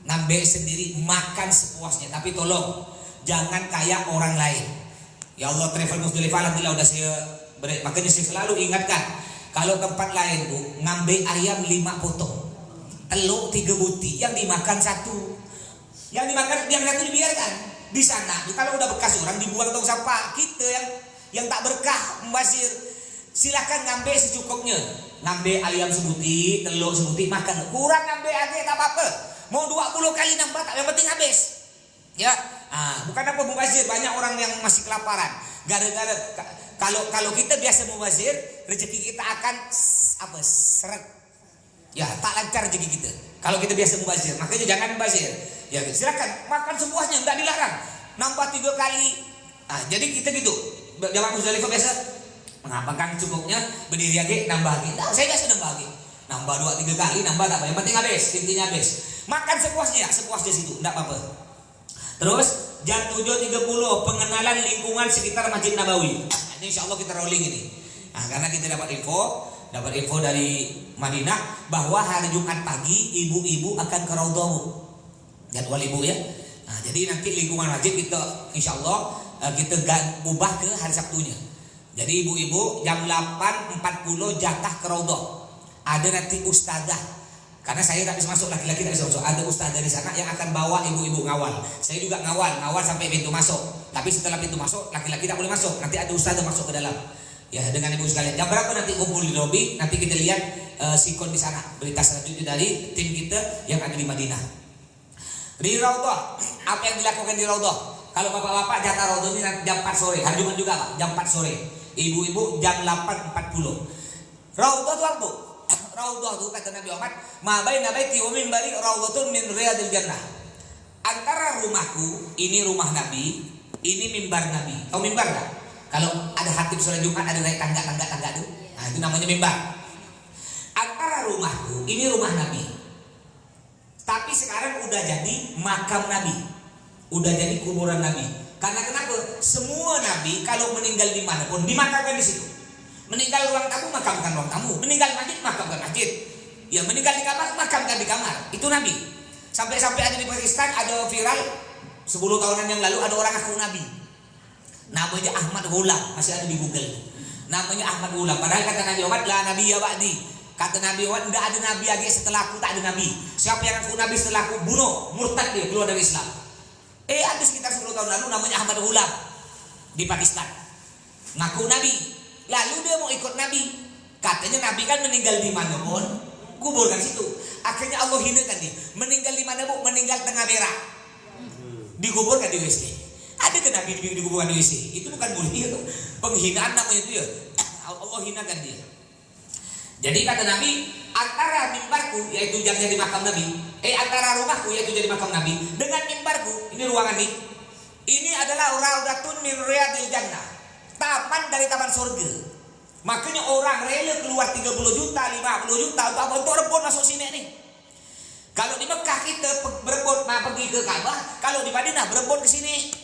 Nambah sendiri makan sepuasnya, tapi tolong jangan kayak orang lain. Ya Allah, travel Musdalifah alhamdulillah udah saya makanya saya selalu ingatkan kalau tempat lain Bu ngambil ayam 5 potong, telur 3 butir, yang dimakan 1. Yang dimakan yang satu dibiarkan. Di sana kalau udah bekas orang dibuang tong sampah. Kita yang tak berkah membazir Silakan ngambil secukupnya. Ngambil ayam sebuti, telur sebuti, makan. Kurang ngambil aja tak apa-apa. Mau 20 kali nambah tak, yang penting habis. Ya, bukan apa mubazir. Banyak orang yang masih kelaparan. Gara-gara kalau kita biasa mubazir, rezeki kita akan seret. Ya, tak lancar rezeki kita. Kalau kita biasa mubazir, makanya jangan mubazir. Ya, silakan makan sepuasnya, enggak dilarang. Nambah 3 kali. Jadi kita gitu. Jamaah Muzdalifah biasa mengapakan cukupnya berdiri lagi nambah lagi. Nah, saya biasa nambah lagi. Nambah 2-3 kali, nambah tak apa. Yang penting habis, intinya habis. Makan sepuasnya, sepuasnya situ, enggak apa-apa. Terus jam 7.30 pengenalan lingkungan sekitar Masjid Nabawi. Ini insya Allah kita rolling ini. Karena kita dapat info dari Madinah bahwa hari Jumat pagi ibu-ibu akan ke Raudhah. Jadwal ibu ya. Jadi nanti lingkungan masjid kita insya Allah kita ubah ke hari Sabtunya. Jadi ibu-ibu jam 8.40 jatah ke Raudhah. Ada nanti ustazah. Karena saya tak bisa masuk, laki-laki tak bisa masuk. Ada ustazah di sana yang akan bawa ibu-ibu ngawal. Saya juga ngawal sampai pintu masuk. Tapi setelah pintu masuk, laki-laki tak boleh masuk. Nanti ada ustazah masuk ke dalam. Ya, dengan ibu sekalian. Jam berapa nanti kumpul di lobi? Nanti kita lihat sikon di sana. Berita selanjutnya dari tim kita yang ada di Madinah. Di Raudhah, apa yang dilakukan di Raudhah? Kalau bapak-bapak jatah Raudhah ini jam 4 sore. Hari Jumat juga Pak, jam 4 sore. Ibu-ibu jam 8.40. Raudhah itu apa? Raudhah itu kata Nabi Muhammad, ma baina baiti wa minbari raudhatun min riyadil jannah. Antara rumahku, ini rumah Nabi, ini mimbar Nabi. Tahu mimbar enggak? Kalau ada khatib sholat Jumat ada naik tangga itu. Itu namanya mimbar. Antara rumahku, ini rumah Nabi. Tapi sekarang udah jadi makam Nabi. Udah jadi kuburan Nabi. Karena kenapa? Semua Nabi kalau meninggal dimanapun dimakamkan di situ. Meninggal ruang tamu, makamkan ruang tamu. Meninggal masjid, makamkan masjid. Ya, meninggal di kamar, makamkan di kamar. Itu Nabi. Sampai-sampai ada di Pakistan, ada viral 10 tahunan yang lalu ada orang ngaku Nabi. Namanya Ahmad Ghulam, masih ada di Google. Namanya Ahmad Ghulam. Padahal kata Nabi Muhammad, la Nabi ya ba'di. Kata Nabi Muhammad, tidak ada Nabi lagi setelah aku, tak ada Nabi. Siapa yang ngaku Nabi setelah aku, bunuh, murtad dia, keluar dari Islam. Ada sekitar 10 tahun lalu namanya Ahmad Ghulam di Pakistan. Ngaku Nabi. Lalu dia mau ikut Nabi. Katanya Nabi kan meninggal di mana pun, kuburkan situ. Akhirnya Allah hinakan dia. Meninggal di mana bu? Meninggal tengah berak. Dikuburkan di WC. Ada ke Nabi dikuburkan di WC? Itu bukan mulia tuh. Penghinaan namanya itu ya. Allah hinakan dia. Jadi kata Nabi, antara mimbarku yaitu yang jadi makam Nabi, antara rumahku yaitu jadi makam Nabi dengan mimbarku, ini ruangan ini adalah raudhatun min riyadil jannah. Taman dari taman surga. Makanya orang rela keluar 30 juta, 50 juta untuk rebut masuk sini nih. Kalau di Mekah kita berebut pergi ke Ka'bah, kalau di Madinah berebut ke sini.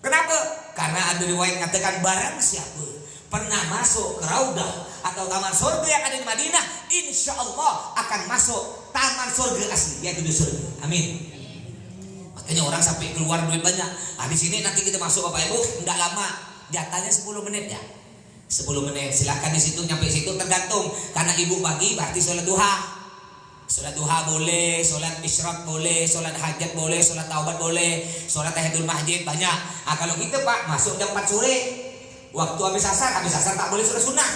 Kenapa? Karena ada riwayat mengatakan barang siapa pernah masuk ke Raudhah atau taman surga yang ada di Madinah, insya Allah akan masuk taman surga asli, yaitu di surga. Amin. Makanya orang sampai keluar duit banyak. Di sini nanti kita masuk Bapak Ibu, enggak lama. Jatahnya 10 menit ya. 10 menit. Silakan di situ, nyampe situ tergantung. Karena ibu pagi berarti sholat duha. Sholat duha boleh, sholat isyraq boleh, sholat hajat boleh, sholat taubat boleh, sholat tahiyatul masjid banyak. Kalau kita Pak masuk jam 4 sore, waktu habis asar tak boleh sholat sunnah.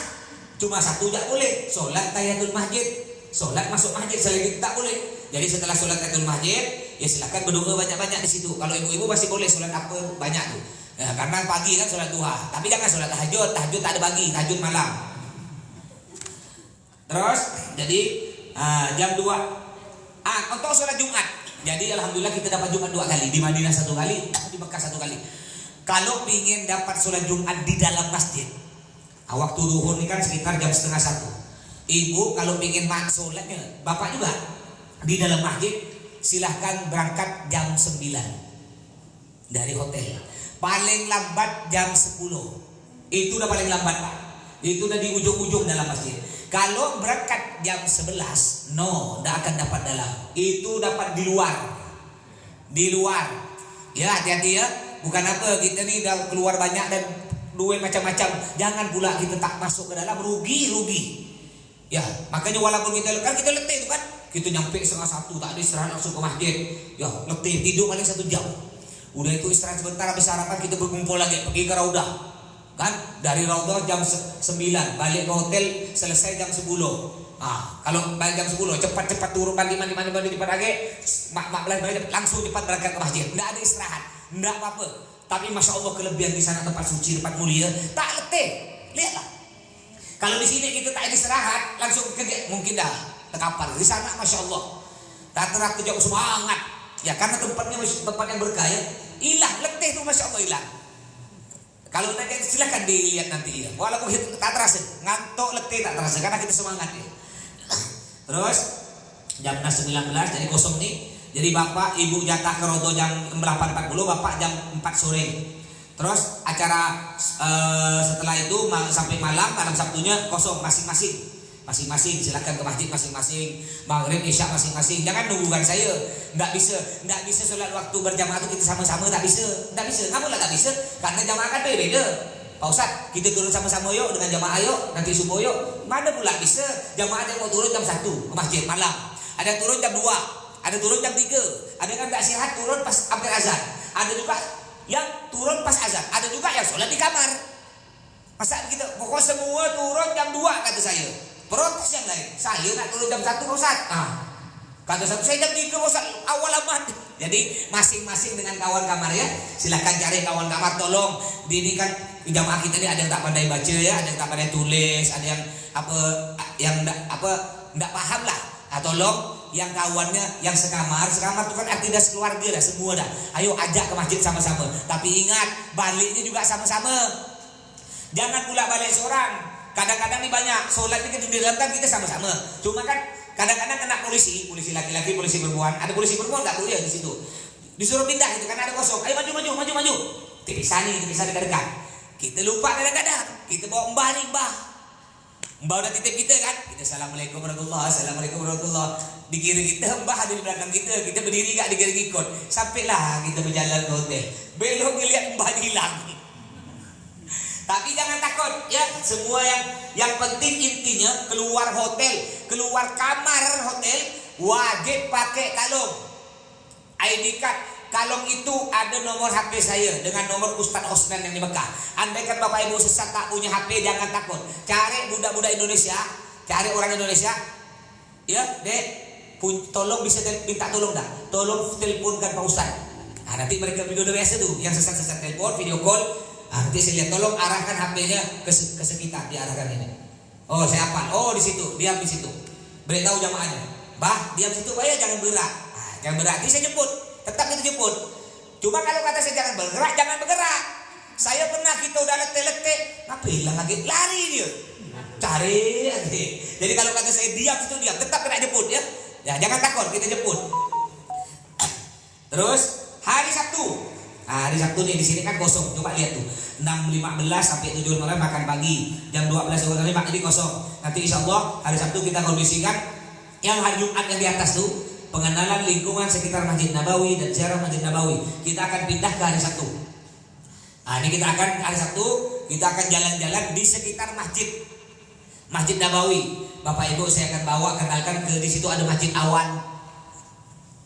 Cuma 1 jam boleh, sholat tahiyatul masjid, sholat masuk masjid selain itu tak boleh. Jadi setelah sholat tahiyatul masjid, ya silakan berdoa banyak-banyak di situ. Kalau ibu-ibu masih boleh sholat apa banyak tuh. Ya, karena pagi kan sholat duha, tapi jangan sholat tahajud. Tahajud tak ada pagi, tahajud malam. Terus jadi jam 2 untuk sholat Jumat. Jadi alhamdulillah kita dapat Jumat 2 kali. Di Madinah 1 kali, di Mekah 1 kali. Kalau ingin dapat sholat Jumat di dalam masjid, waktu duhur ini kan sekitar jam setengah 1. Ibu kalau ingin sholatnya, bapak juga di dalam masjid, silahkan berangkat jam 9 dari hotel. Paling lambat jam 10. Itu udah paling lambat Pak. Itu udah di ujung-ujung dalam masjid. Kalau berangkat jam 11, tidak akan dapat dalam. Itu dapat di luar. Di luar. Ya hati-hati ya. Bukan apa kita nih udah keluar banyak dan duit macam-macam. Jangan pula kita tak masuk ke dalam, rugi. Ya makanya walaupun kita letih itu kan. Kita nyampe setengah 1 tak ada istirahat langsung ke masjid. Ya letih, tidur paling 1 jam. Udah itu istirahat sebentar, habis sarapan kita berkumpul lagi pergi ke Raudhah. kan dari Raudhah jam 9, balik ke hotel selesai jam 10. Kalau balik jam 10 cepat-cepat turun mandi cepat lagi mak langsung cepat berangkat ke masjid, tidak ada istirahat, tidak apa-apa. Tapi masya Allah kelebihan di sana tempat suci, tempat mulia, tak letih. Lihatlah, kalau di sini kita tak ada istirahat langsung kerja mungkin dah terkapar. Di sana masya Allah tak terak kerja semangat ya, karena tempatnya tempat yang berkah ya. Hilang letih tuh masya Allah hilang. Kalau nanti silakan dilihat nanti ya. Walaupun tak terasa, ngantuk letih tak terasa karena kita semangat ya. Terus jam 19 jadi kosong nih. Jadi bapak ibu jatah ke Raudhah jam 8.40, bapak jam 4 sore. Terus acara setelah itu sampai malam Sabtunya kosong masing-masing silakan ke masjid masing-masing, maghrib isya masing-masing. Jangan nunggukan saya, nggak bisa sholat waktu berjamaah itu kita sama-sama, tak bisa. Kenapa lah tak bisa? Karena jamaah kan beda. Pak Ustadz, kita turun sama-sama yuk dengan jamaah yuk, nanti subuh yuk. Mana pula bisa? Jamaah ada yang mau turun jam 1 ke masjid malam, ada yang turun jam 2, ada yang turun jam 3, ada yang tak sihat turun pas hampir azan, ada juga yang turun pas azan, ada juga yang sholat di kamar. Masa begitu? Pokoknya semua turun jam 2 kata saya. Protes yang lain, saya nak turun jam 1 Pak Ustadz. Kata satu saya jam 3 Pak Ustadz, awal amat. Jadi masing-masing dengan kawan kamar ya. Silakan cari kawan kamar, tolong didikan jamaah kita ini. Ada yang tak pandai baca ya, ada yang tak pandai tulis, ada yang enggak paham lah. Tolong yang kawannya yang sekamar itu kan artinya sekeluarga dah, semua dah. Ayo ajak ke masjid sama-sama. Tapi ingat, baliknya juga sama-sama. Jangan pula balik seorang. Kadang-kadang nih banyak sholatnya kita di dalam kan kita sama-sama. Cuma kan kadang-kadang kena polisi laki-laki, polisi perempuan. Ada polisi perempuan nggak boleh di situ. Disuruh pindah gitu karena ada kosong. Ayo maju. Terpisah dekat-dekat. Kita lupa kadang-kadang. Kita bawa mbah. Mbah udah titip kita kan. Kita assalamualaikum warahmatullah. Di kiri kita mbah ada di belakang kita. Kita berdiri gak di kiri ikut. Sampailah kita berjalan ke hotel. Belok ngeliat mbah hilang. Tapi jangan takut ya, semua yang penting intinya keluar hotel, keluar kamar hotel wajib pakai kalung. ID card, kalung itu ada nomor HP saya dengan nomor Ustadz Osman yang di Mekah. Andaikan Bapak Ibu sesat tak punya HP, jangan takut. Cari budak-budak Indonesia, cari orang Indonesia. Ya, Dek, tolong bisa minta tolong dah. Tolong teleponkan Pak Ustadz. Nanti mereka video biasa tuh, yang sesat-sesat telepon, video call. Nanti saya lihat, tolong arahkan HP-nya ke sekitar, diarahkan ini. Oh saya hafal, oh di situ, diam di situ. Beritahu jamaahnya, bah diam situ, bah ya jangan bergerak. Jangan bergerak, nanti saya jemput, tetap itu jemput. Cuma kalau kata saya jangan bergerak. Saya pernah kita udah letih, apa hilang lagi, lari dia, cari lagi. Jadi kalau kata saya diam situ diam, tetap kena jemput ya. Ya jangan takut, kita jemput. Terus hari Sabtu. Hari Sabtu nih di sini kan kosong. Coba lihat tuh. 6.15 sampai 7 malam makan pagi. Jam 12 sampai 5 ini kosong. Nanti insya Allah hari Sabtu kita kondisikan yang hari Jumat yang di atas tuh, pengenalan lingkungan sekitar Masjid Nabawi dan ziarah Masjid Nabawi. Kita akan pindah ke hari Sabtu. Ini kita akan hari Sabtu kita akan jalan-jalan di sekitar Masjid Nabawi. Bapak Ibu saya akan bawa kenalkan ke di situ ada Masjid Awan,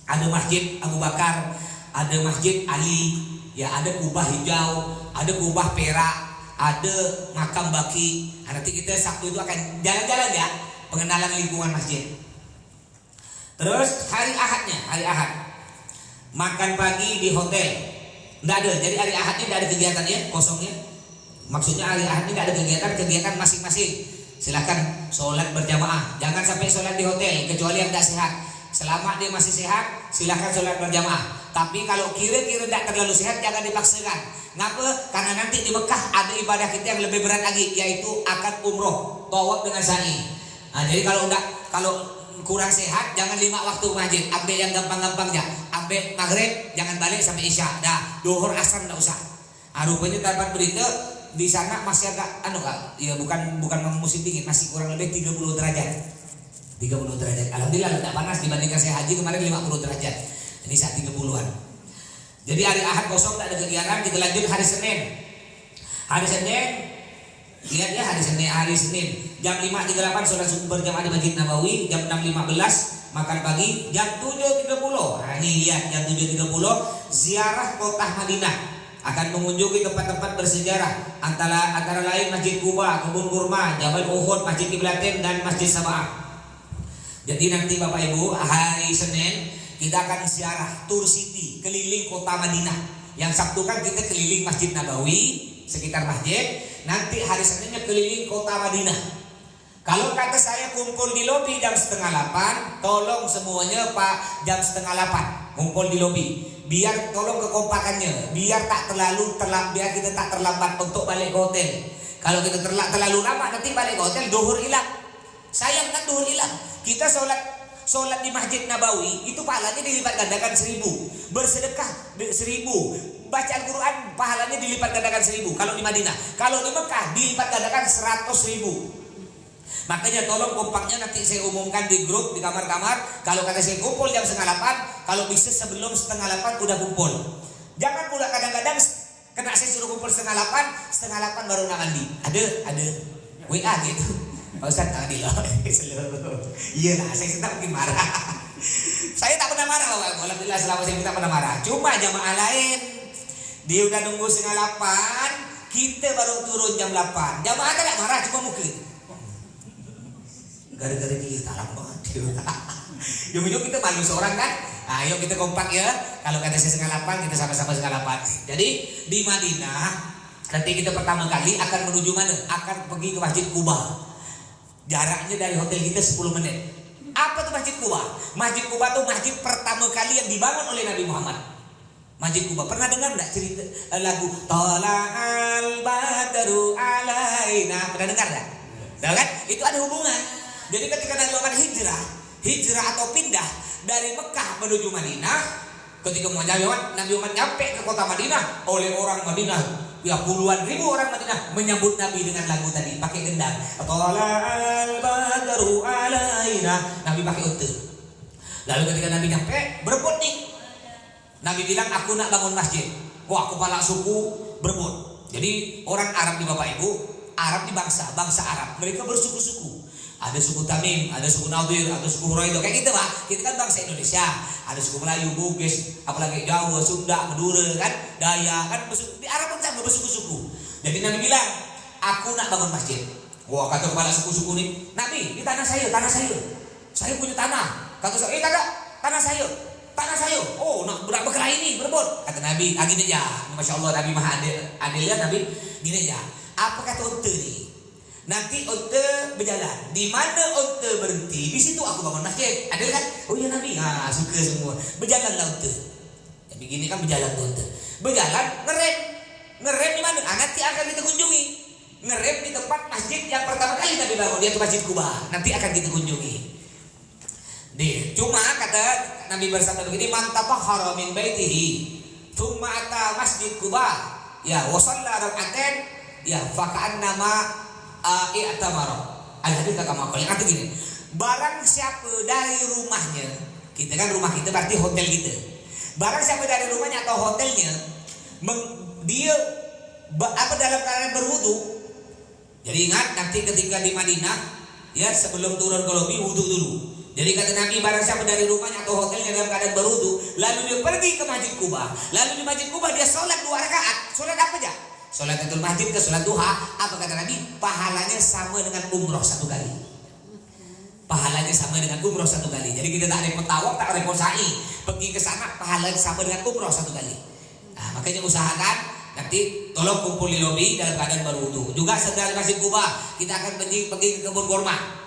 ada Masjid Abu Bakar, ada Masjid Ali. Ya ada kubah hijau, ada kubah perak, ada makam Baki. Nanti kita Sabtu itu akan jalan-jalan ya, pengenalan lingkungan masjid. Terus hari Ahad makan pagi di hotel. Nggak ada, jadi hari Ahad ini nggak ada kegiatannya, kosongnya. Maksudnya hari Ahad ini nggak ada kegiatan masing-masing. Silakan sholat berjamaah, jangan sampai sholat di hotel kecuali yang tidak sehat. Selama dia masih sehat, silakan sholat berjamaah. Tapi kalau kira-kira tidak terlalu sehat, jangan dipaksakan. Ngapa? Karena nanti di Mekah ada ibadah kita yang lebih berat lagi, yaitu akad umroh, tawaf dengan sa'i. Jadi kalau kurang sehat, jangan 5 waktu masjid. Ambil yang gampang-gampangnya. Ambil maghrib, jangan balik sampai isya. Duhur asar tidak usah. Rupanya dapat berita di sana masih agak ya bukan musim dingin, masih kurang lebih 30 derajat. 30 derajat. Alhamdulillah tidak panas dibandingkan saya haji kemarin 50 derajat. Ini saat 30-an. Jadi hari Ahad kosong, tak ada kegiatan. Kita lanjut hari Senin. Lihat ya hari Senin jam 5.38 sholat subuh berjamaah di Masjid Nabawi. Jam 6.15 makan pagi. Jam 7.30. Ini lihat jam 7.30 ziarah kota Madinah. akan mengunjungi tempat-tempat bersejarah antara lain Masjid Quba, Kebun Kurma, Jabal Uhud, Masjid Qiblatain dan Masjid Sabah. Jadi nanti Bapak Ibu hari Senin kita akan ziarah Tour City keliling kota Madinah. Yang Sabtu kan kita keliling Masjid Nabawi sekitar masjid. Nanti hari Seninnya keliling kota Madinah. Kalau kata saya kumpul di lobi jam 7:30, tolong semuanya Pak jam 7:30 kumpul di lobi. Biar tolong kekompakannya, biar biar kita tak terlambat untuk balik ke hotel. Kalau kita terlalu lama nanti balik ke hotel duhur hilang. Sayang kan duhur hilang. Kita sholat di Masjid Nabawi itu pahalanya dilipat gandakan 1000. Bersedekah 1000. Baca Al-Quran pahalanya dilipat gandakan 1000. Kalau di Madinah, kalau di Mekah dilipat gandakan 100.000. Makanya tolong kompaknya nanti saya umumkan di grup, di kamar-kamar. Kalau kata saya kumpul jam 7:30, kalau bisa sebelum 7:30 udah kumpul. Jangan pula kadang-kadang kena saya suruh kumpul 7:30, 7:30 baru nak mandi. Ada WA gitu. Pak Ustaz tadi loh. Iya lah, saya tak mungkin marah. Saya tak pernah marah Bapak. Alhamdulillah selama saya tak pernah marah. Cuma jamaah lain dia udah nunggu 7:30, kita baru turun jam 8. Jamaah tak marah, cuma mungkin gara-gara dia talang banget. Yuk kita malu seorang kan. Ayo kita kompak ya. Kalau kata saya 7:30 kita sama-sama 7:30. Jadi di Madinah nanti kita pertama kali akan menuju mana? Akan pergi ke Masjid Quba. Jaraknya dari hotel kita 10 menit. Apa tuh Masjid Quba? Masjid Quba tuh masjid pertama kali yang dibangun oleh Nabi Muhammad. Masjid Quba. Pernah dengar enggak cerita lagu Tala'al Badru Alaina? Pernah dengar enggak? Tahu kan? Itu ada hubungan. Jadi ketika Nabi Muhammad hijrah atau pindah dari Mekah menuju Madinah, ketika Nabi Muhammad nyampe ke kota Madinah, oleh orang Madinah, ya puluhan ribu orang Madinah menyambut Nabi dengan lagu tadi, pakai gendang. Tala'al badru alaina, Nabi pakai unta. Lalu ketika Nabi nyampe, berebut nih. Nabi bilang, aku nak bangun masjid. Wah, kepala suku berebut. Jadi orang Arab di Bapak Ibu, Arab di bangsa Arab, mereka bersuku-suku. Ada suku Tamim, ada suku Nadir, ada suku Huraido, kayak gitu Pak. Kita kan bangsa Indonesia. Ada suku Melayu, Bugis, apalagi Jawa, Sunda, Madura, kan, Dayak, kan di Arab pun sama bersuku-suku. Jadi Nabi bilang, aku nak bangun masjid. Wah, kata kepala suku-suku nih, Nabi, di tanah saya. Saya punya tanah. Kata saya, tanah saya. Oh, nak berkelahi ini, berebut. Kata Nabi, gini aja. Masya Allah, Nabi maha adil ya, Nabi. Gini aja. Apa kata unta nih? Nanti unta berjalan. Di mana unta berhenti, di situ aku bangun masjid. Ada kan? Oh iya Nabi. Suka semua. Berjalanlah unta. Ya begini kan berjalan unta. Berjalan, ngerem di mana? Nanti akan kita kunjungi. Ngerem di tempat masjid yang pertama kali Nabi bangun, yaitu Masjid Quba. Nanti akan kita kunjungi. Cuma kata Nabi bersabda begini, man tatahhara min baitihi thumma ata Masjid Quba ya wa shalla rak'atain ya fa ka'annama i'tamara. Al-hadits kama qala. Kata gini, barang siapa dari rumahnya, kita kan rumah kita berarti hotel kita. Barang siapa dari rumahnya atau hotelnya dia dalam keadaan berwudu. Jadi ingat nanti ketika di Madinah ya sebelum turun ke lobi wudu dulu. Jadi kata Nabi, barang siapa dari rumahnya atau hotelnya dalam keadaan berwudu, lalu dia pergi ke Masjid Quba, lalu di Masjid Quba dia sholat 2 rakaat. Sholat apa aja? Sholatul masjid ke sholat duha. Apa kata Nabi? Pahalanya sama dengan umroh 1 kali. Pahalanya sama dengan umroh 1 kali. Jadi kita tak repot tawaf, tak repot sa'i. Pergi ke sana pahalanya sama dengan umroh 1 kali. Nah, makanya usahakan nanti tolong kumpul di lobi dalam keadaan berwudu. Juga setelah Masjid Quba kita akan pergi ke kebun kurma.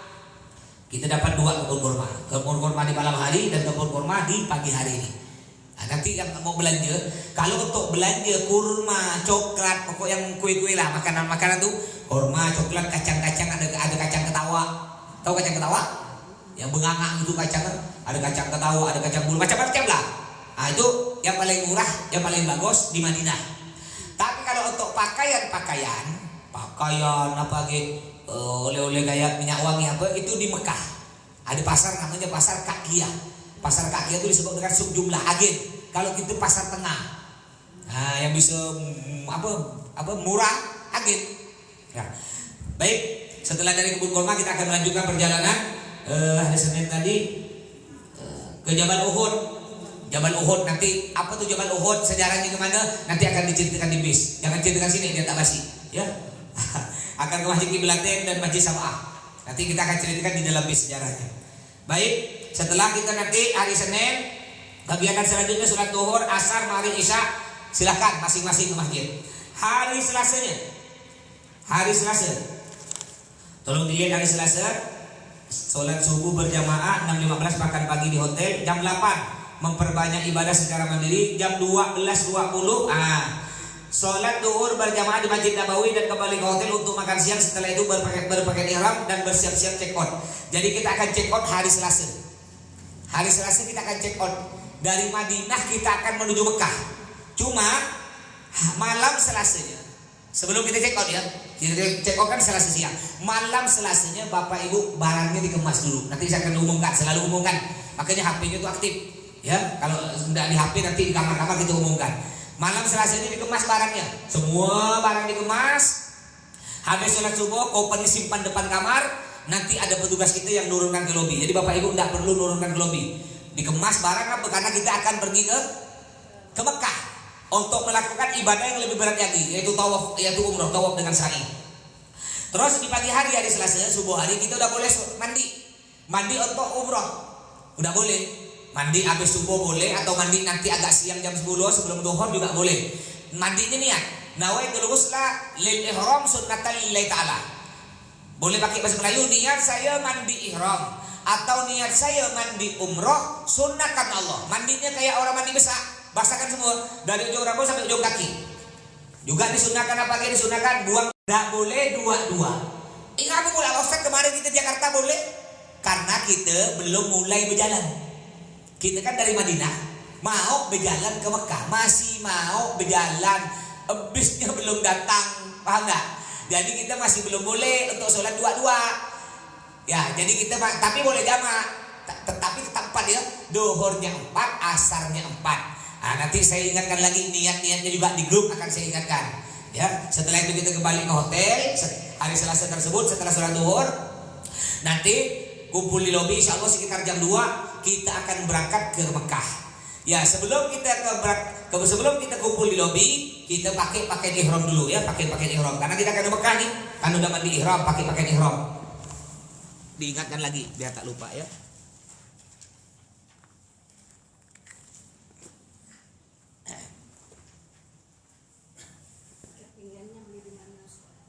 Kita dapat 2 kebun kurma. Kebun kurma di malam hari dan kebun kurma di pagi hari ini. Nah, nanti yang mau belanja, kalau untuk belanja kurma, coklat, pokok yang kue-kue lah, makanan-makanan tuh, kurma, coklat, kacang-kacang, ada kacang ketawa. Tahu kacang ketawa? Yang benganga itu kacang, ada kacang ketawa, ada kacang bulu, macam-macam lah. Nah, itu yang paling murah, yang paling bagus di Madinah. Tapi kalau untuk pakaian apa gitu, oleh-oleh kayak minyak wangi apa, itu di Mekah. Ada pasar namanya pasar Kakiyah. Pasar Kakiyah itu disebut dengan subjumlah agen. Kalau kita pasar tengah, nah, yang bisa murah agen. Ya. Baik, setelah dari kebun kurma kita akan melanjutkan perjalanan hari Senin tadi ke Jabal Uhud. Jabal Uhud nanti apa tuh Jabal Uhud, sejarahnya gimana? Nanti akan diceritakan di bis. Jangan ceritakan sini, dia tak basi, ya. Akan ke Masjid Qiblatain dan Masjid Sab'ah. Nanti kita akan ceritakan di dalam bis sejarahnya. Baik, setelah kita nanti hari Senin, kegiatan selanjutnya sholat duhur, asar, maghrib, isya, silakan masing-masing ke masjid. Hari Selasanya, hari Selasa, tolong dilihat hari Selasa, sholat subuh berjamaah 6.15 makan pagi di hotel, jam 8 memperbanyak ibadah secara mandiri, jam 12.20 sholat duhur berjamaah di Masjid Nabawi dan kembali ke hotel untuk makan siang. Setelah itu berpakaian ihram dan bersiap-siap check out. Jadi kita akan check out hari Selasa. Hari Selasa kita akan check out dari Madinah, kita akan menuju Mekah. Cuma malam Selasanya, sebelum kita check out ya, kita check out kan Selasa siang. Malam Selasanya Bapak Ibu barangnya dikemas dulu. Nanti saya akan umumkan, selalu umumkan. Makanya HP-nya itu aktif. Ya, kalau tidak di HP nanti di kamar-kamar kita umumkan. Malam Selasa ini dikemas barangnya, semua barang dikemas. Habis sholat subuh, kopernya simpan depan kamar. Nanti ada petugas kita yang nurunkan ke lobi. Jadi Bapak Ibu tidak perlu nurunkan ke lobi. Dikemas barang apa? Karena kita akan pergi ke Mekah untuk melakukan ibadah yang lebih berat lagi, yaitu tawaf, yaitu umroh, tawaf dengan sa'i. Terus di pagi hari Selasa subuh hari kita udah boleh mandi untuk umroh, udah boleh. Mandi habis subuh boleh, atau mandi nanti agak siang jam 10 sebelum duhur juga boleh. Mandinya niat, nawaitul ghusla lil ihram sunnatan lillahi ta'ala. Boleh pakai bahasa Melayu, niat saya mandi ihram, atau niat saya mandi umroh sunnahkan Allah. Mandinya kayak orang mandi basahkan semua dari ujung rambut sampai ujung kaki. Juga disunahkan apa lagi? Disunahkan buang, tidak boleh dua-dua. Ingat apa pula Ustaz, kemarin kita Jakarta boleh karena kita belum mulai berjalan. Kita kan dari Madinah mau berjalan ke Mekah, masih mau berjalan, bisnya belum datang, paham nggak? Jadi kita masih belum boleh untuk sholat dua-dua. Ya, jadi kita tapi boleh jamaah, tetapi tetap 4 ya, duhurnya 4, asarnya 4. Nanti saya ingatkan lagi niat-niatnya juga di grup akan saya ingatkan. Ya, setelah itu kita kembali ke hotel hari Selasa tersebut setelah sholat duhur. Nanti kumpul di lobi, insya Allah sekitar jam 2 kita akan berangkat ke Mekah. Ya, sebelum kita sebelum kita kumpul di lobi, kita pakai pakaian ihram dulu ya, pakai pakaian ihram karena kita akan ke Mekah nih. Kan udah mandi ihram, pakai pakaian ihram. Diingatkan lagi biar tak lupa ya.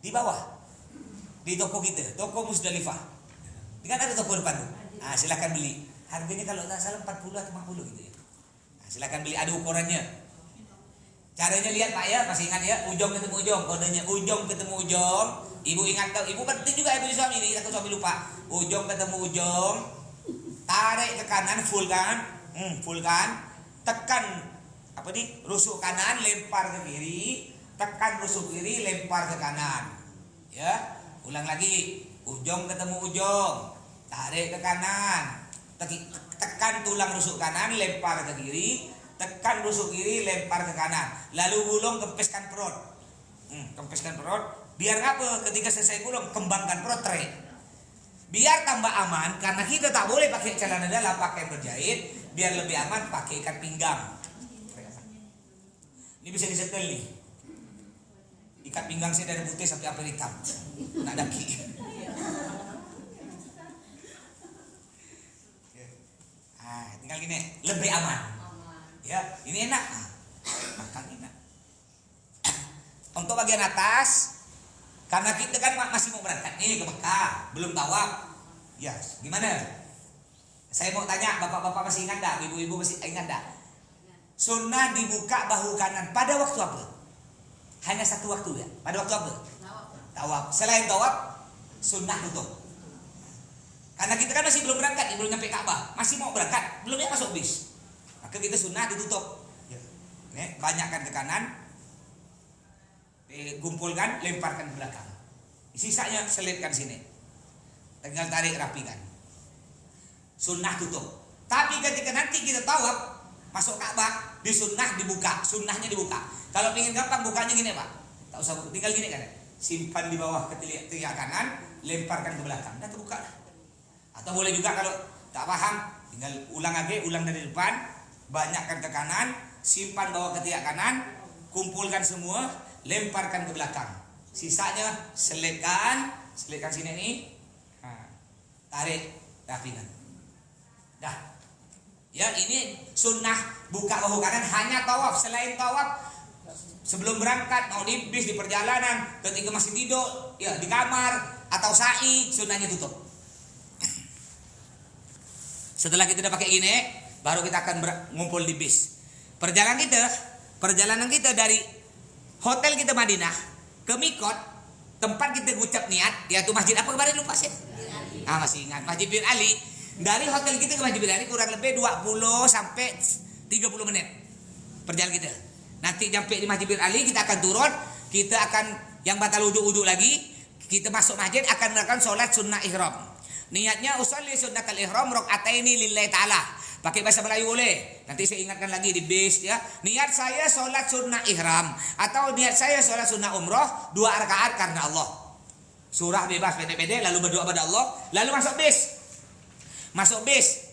Di bawah, di toko kita, toko Musdalifah. Ini kan ada toko depan tuh. Silakan beli. Harganya kalau tak salah 40 atau 50 gitu ya. Silakan beli, ada ukurannya. Caranya lihat Pak ya, masih ingat ya, ujung ketemu ujung, kodenya ujung ketemu ujung. Ibu ingat tahu, ibu penting juga ibu suami ini, aku suami lupa. Ujung ketemu ujung, tarik ke kanan full kan, full kan, tekan apa nih, rusuk kanan, lempar ke kiri, tekan rusuk kiri, lempar ke kanan. Ya, ulang lagi, ujung ketemu ujung, tarik ke kanan. Tekan tulang rusuk kanan, lempar ke kiri, tekan rusuk kiri, lempar ke kanan. Lalu gulung, kempeskan perut. Kempeskan perut. Biar apa? Ketika selesai gulung, kembangkan perut, tarik. Biar tambah aman, karena kita tak boleh pakai celana dalam, pakai berjahit. Biar lebih aman, pakai ikat pinggang. Ini bisa disetel nih. Ikat pinggang saya dari putih sampai apel hitam. Nak daki. Tinggal gini, lebih aman. Ya, ini enak. Makan enak. Untuk bagian atas, karena kita kan masih mau berangkat nih ke Mekah, belum tawaf. Ya, gimana? Saya mau tanya, bapak-bapak masih ingat enggak? Ibu-ibu masih ingat enggak? Sunnah dibuka bahu kanan pada waktu apa? Hanya satu waktu ya. Pada waktu apa? Tawaf. Selain tawaf, sunnah tutup. Karena kita kan masih belum berangkat, belum nyampe Ka'bah, masih mau berangkat, belum ya masuk bis. Maka kita sunnah ditutup. Ya. Nih, banyakkan ke kanan, kumpulkan, lemparkan ke belakang. Sisanya selipkan sini. Tinggal tarik rapikan. Sunnah tutup. Tapi ketika nanti kita tawaf, masuk Ka'bah, di sunnah dibuka, sunnahnya dibuka. Kalau ingin gampang bukanya gini Pak, tak usah tinggal gini kan, simpan di bawah ketiak kanan, lemparkan ke belakang, dan terbuka. Atau boleh juga kalau tak paham, tinggal ulang lagi, ulang dari depan, banyakkan ke kanan, simpan bawa ke tiak kanan, kumpulkan semua, lemparkan ke belakang. Sisanya selitkan sini nih. Nah, tarik, rapikan. Dah. Ya, ini sunnah buka bahu kanan hanya tawaf. Selain tawaf, sebelum berangkat mau di bis, di perjalanan, ketika masih tidur, ya di kamar atau sa'i, sunnahnya tutup. Setelah kita udah pakai gini, baru kita akan ngumpul di bis. Perjalanan kita dari hotel kita Madinah ke Mikot, tempat kita ngucap niat, yaitu masjid apa kemarin lupa sih? Masih ingat, Masjid Bir Ali. Dari hotel kita ke Masjid Bir Ali kurang lebih 20 sampai 30 menit perjalanan kita. Nanti sampai di Masjid Bir Ali kita akan turun, kita akan yang batal wudu lagi, kita masuk masjid akan melakukan sholat sunnah ihram. Niatnya usolli sunnatal ihram rakaataini lillahi ta'ala. Pakai bahasa Melayu boleh. Nanti saya ingatkan lagi di bis ya. Niat saya sholat sunnah ihram atau niat saya sholat sunnah umroh 2 rakaat karena Allah. Surah bebas pendek-pendek lalu berdoa pada Allah, lalu masuk bis. Masuk bis.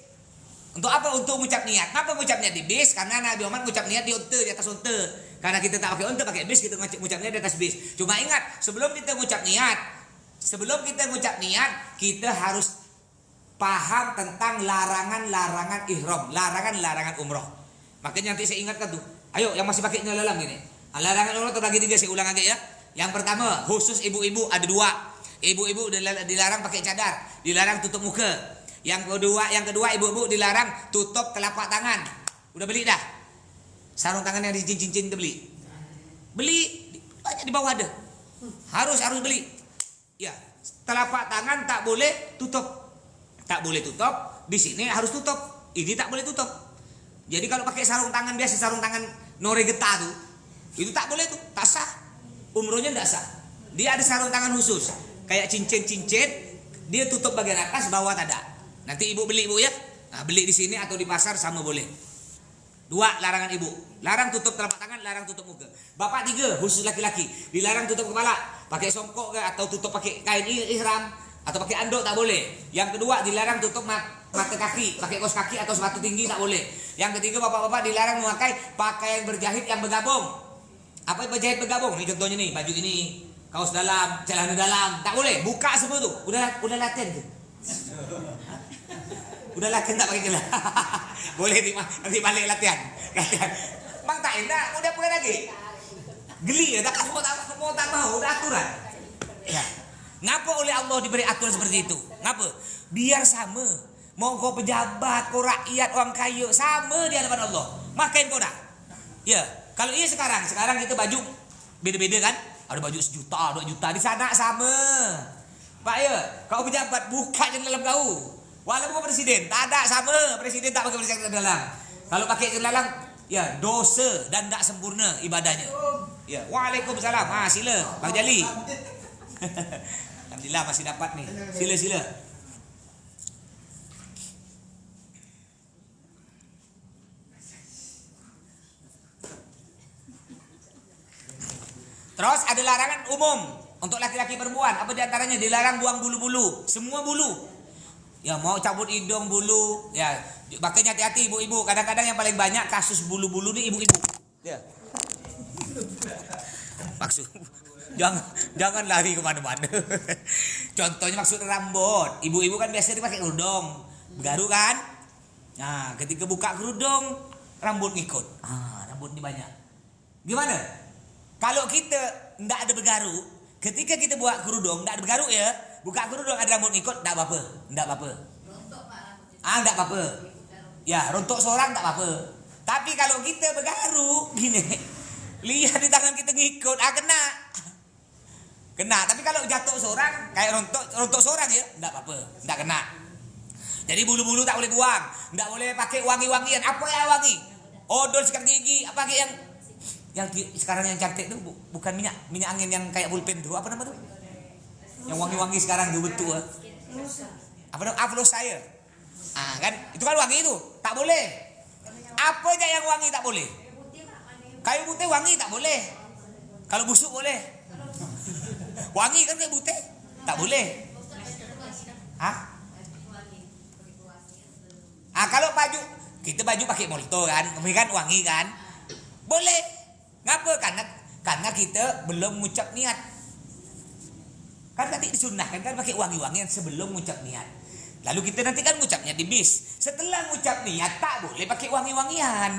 Untuk apa? Untuk mengucap niat. Kenapa mengucap niat di bis? Karena Nabi Muhammad mengucap niat di unta, di atas unta. Karena kita tak pakai unta, pakai bis, kita mengucap niat di atas bis. Cuma ingat, sebelum kita mengucap niat, kita harus paham tentang larangan-larangan ihram, larangan-larangan umroh. Makanya nanti saya ingatkan tuh. Ayo yang masih pakai nyalalam gini. Larangan umroh terbagi 3, saya ulang aja ya. Yang pertama, khusus ibu-ibu ada 2. Ibu-ibu dilarang pakai cadar, dilarang tutup muka. Yang kedua ibu-ibu dilarang tutup telapak tangan. Udah beli dah? Sarung tangan yang dicincin-cincin itu beli. Beli banyak di bawah ada. Harus beli. Ya, telapak tangan tak boleh tutup. Tak boleh tutup. Di sini harus tutup. Ini tak boleh tutup. Jadi kalau pakai sarung tangan biasa, sarung tangan noregeta tuh, itu tak boleh tuh, tak sah. Umrohnya tak sah. Dia ada sarung tangan khusus, kayak cincin-cincin, dia tutup bagian atas, bawah tak ada. Nanti ibu beli ya. Nah, beli di sini atau di pasar sama boleh. 2 larangan ibu. Larang tutup telapak tangan, larang tutup muka. Bapak 3 khusus laki-laki. Dilarang tutup kepala, pakai songkok ke atau tutup pakai kain ihram atau pakai anduk tak boleh. Yang kedua dilarang tutup mata kaki, pakai kaos kaki atau sepatu tinggi tak boleh. Yang ketiga bapak-bapak dilarang memakai pakaian berjahit yang bergabung. Apa berjahit bergabung? Ini contohnya nih, baju ini, kaos dalam, celana dalam, tak boleh. Buka semua tuh. Udah latihan tuh. Udah latihan tak pakai celana. Boleh nanti balik latihan. Bang tak enak, udah pakai lagi. Geli ya, tak mau udah aturan. Ya. Ngapa oleh Allah diberi aturan seperti itu? Ngapa? Biar sama. Mau kau pejabat, kau rakyat, orang kaya, sama di hadapan Allah. Makain kau dah. Ya, kalau ini sekarang kita baju beda-beda kan? Ada baju 1 juta, 2 juta, di sana sama. Pak ya, kau pejabat buka je dalam kau. Walaupun kau presiden, tak ada sama. Presiden tak pakai celana dalam. Kalau pakai celana dalam, ya dosa dan tak sempurna ibadahnya. Ya, waalaikumsalam. Sila, Bang Jali. Alhamdulillah masih dapat nih. Sila. Terus ada larangan umum untuk laki-laki perempuan. Apa diantaranya? Dilarang buang bulu-bulu, semua bulu. Ya mau cabut hidung bulu, ya makanya hati-hati ibu-ibu. Kadang-kadang yang paling banyak kasus bulu-bulu nih ibu-ibu. Ya. Maksud jangan lari kemana-mana. Contohnya maksud rambut. Ibu-ibu kan biasanya dipakai kerudung, bergaru kan? Nah, ketika buka kerudung, rambut ngikut. Rambut ini banyak. Gimana? Kalau kita tidak ada bergaru, ketika kita buat kerudung, tidak ada bergaru ya, buka kerudung ada rambut ngikut, tidak apa-apa. Tidak apa-apa. Tidak apa-apa. Ya, rontok seorang tak apa-apa. Tapi kalau kita bergaru, gini, lihat di tangan kita ngikut, kena. Tapi kalau jatuh seorang, kayak rontok seorang ya, tidak apa-apa, tidak kena. Jadi bulu-bulu tak boleh buang, tidak boleh pakai wangi-wangian. Apa yang wangi? Odol sikat gigi, apa yang sekarang yang cantik tuh bukan minyak angin yang kayak pulpen tuh, apa nama tuh? Yang wangi-wangi sekarang tuh betul. Apa namanya? Aflosair. Kan itu kan wangi itu, tak boleh. Apa aja yang wangi tak boleh? Kayu putih wangi tak boleh. Kalau busuk boleh. Wangi kan kayu putih, tak boleh. Kalau Kita baju pakai molto kan, kan wangi kan? Boleh. Ngapa? Karena kita belum mengucap niat. Kan tadi disunahkan kan pakai wangi-wangian sebelum mengucap niat. Lalu kita nanti kan mengucapnya di bis. Setelah mengucap niat tak boleh pakai wangi-wangian.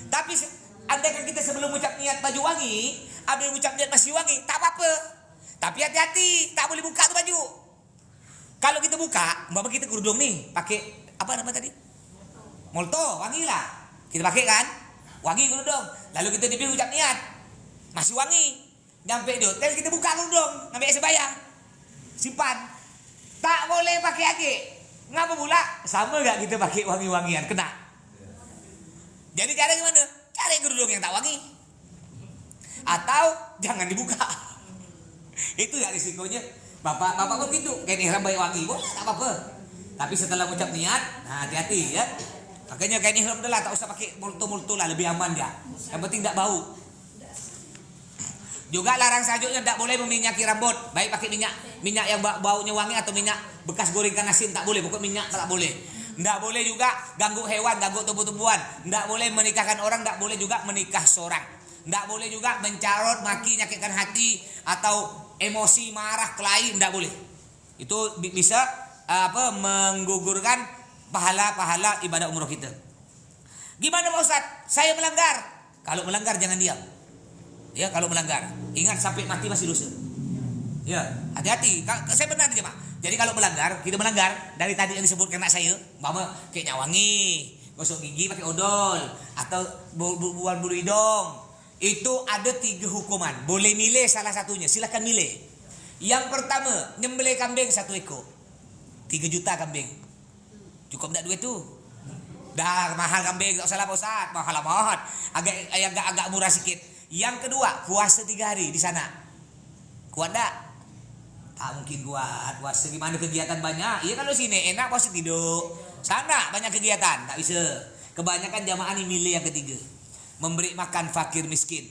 Tapi andaikan kita sebelum mengucap niat baju wangi, habis mengucap niat masih wangi, tak apa-apa. Tapi hati-hati, tak boleh buka tuh baju. Kalau kita buka, umpama kita kerudung nih, pakai apa nama tadi? Molto, wangi lah. Kita pakai kan? Wangi kerudung. Lalu kita di bis ucap niat, masih wangi. Nyampe di hotel kita buka kerudung, ngambil sembayang. Simpan. Tak boleh pakai lagi. Ngapa pula? Sama gak kita pakai wangi-wangian? Kena. Jadi cara gimana? Cari kerudung yang tak wangi. Atau jangan dibuka. Itu ya risikonya. Bapak pun gitu. Kayak ihram baik wangi. Boleh tak apa-apa. Tapi setelah ucap niat, nah hati-hati ya. Makanya kain ihram dah lah, tak usah pakai multu-multu lah, lebih aman dia. Yang penting tak bau. Juga larang selanjutnya tak boleh meminyaki rambut. Baik pakai minyak yang baunya wangi atau minyak bekas gorengan asin, tak boleh. Pokok minyak tak boleh. Tak boleh juga ganggu hewan, ganggu tumbuh-tumbuhan. Tak boleh menikahkan orang, tak boleh juga menikah seorang. Tak boleh juga mencarot, maki, nyakitkan hati atau emosi, marah, kelahi, tak boleh. Itu bisa menggugurkan pahala-pahala ibadah umroh kita. Gimana Pak Ustaz? Saya melanggar. Kalau melanggar jangan diam. Ya, kalau melanggar, ingat sampai mati masih dosa. Ya, hati-hati. Saya benar aja, Pak. Jadi kalau melanggar, kita melanggar dari tadi yang disebutkan anak saya, mama kayak nyawangi, gosok gigi pakai odol atau buang bulu hidung. Itu ada 3 hukuman. Boleh milih salah satunya. Silakan milih. Yang pertama, nyembelih kambing 1 ekor. 3 juta kambing. Cukup tak duit tu? Dah mahal kambing, tak salah Pak Ustaz. Mahal amat. Agak murah sikit. Yang kedua, puasa 3 hari di sana. Kuat tak? Tak mungkin kuat. Puasa gimana, kegiatan banyak. Iya kalau sini enak puasa tidur. Sana banyak kegiatan, tak bisa. Kebanyakan jamaah ini milih yang ketiga. Memberi makan fakir miskin.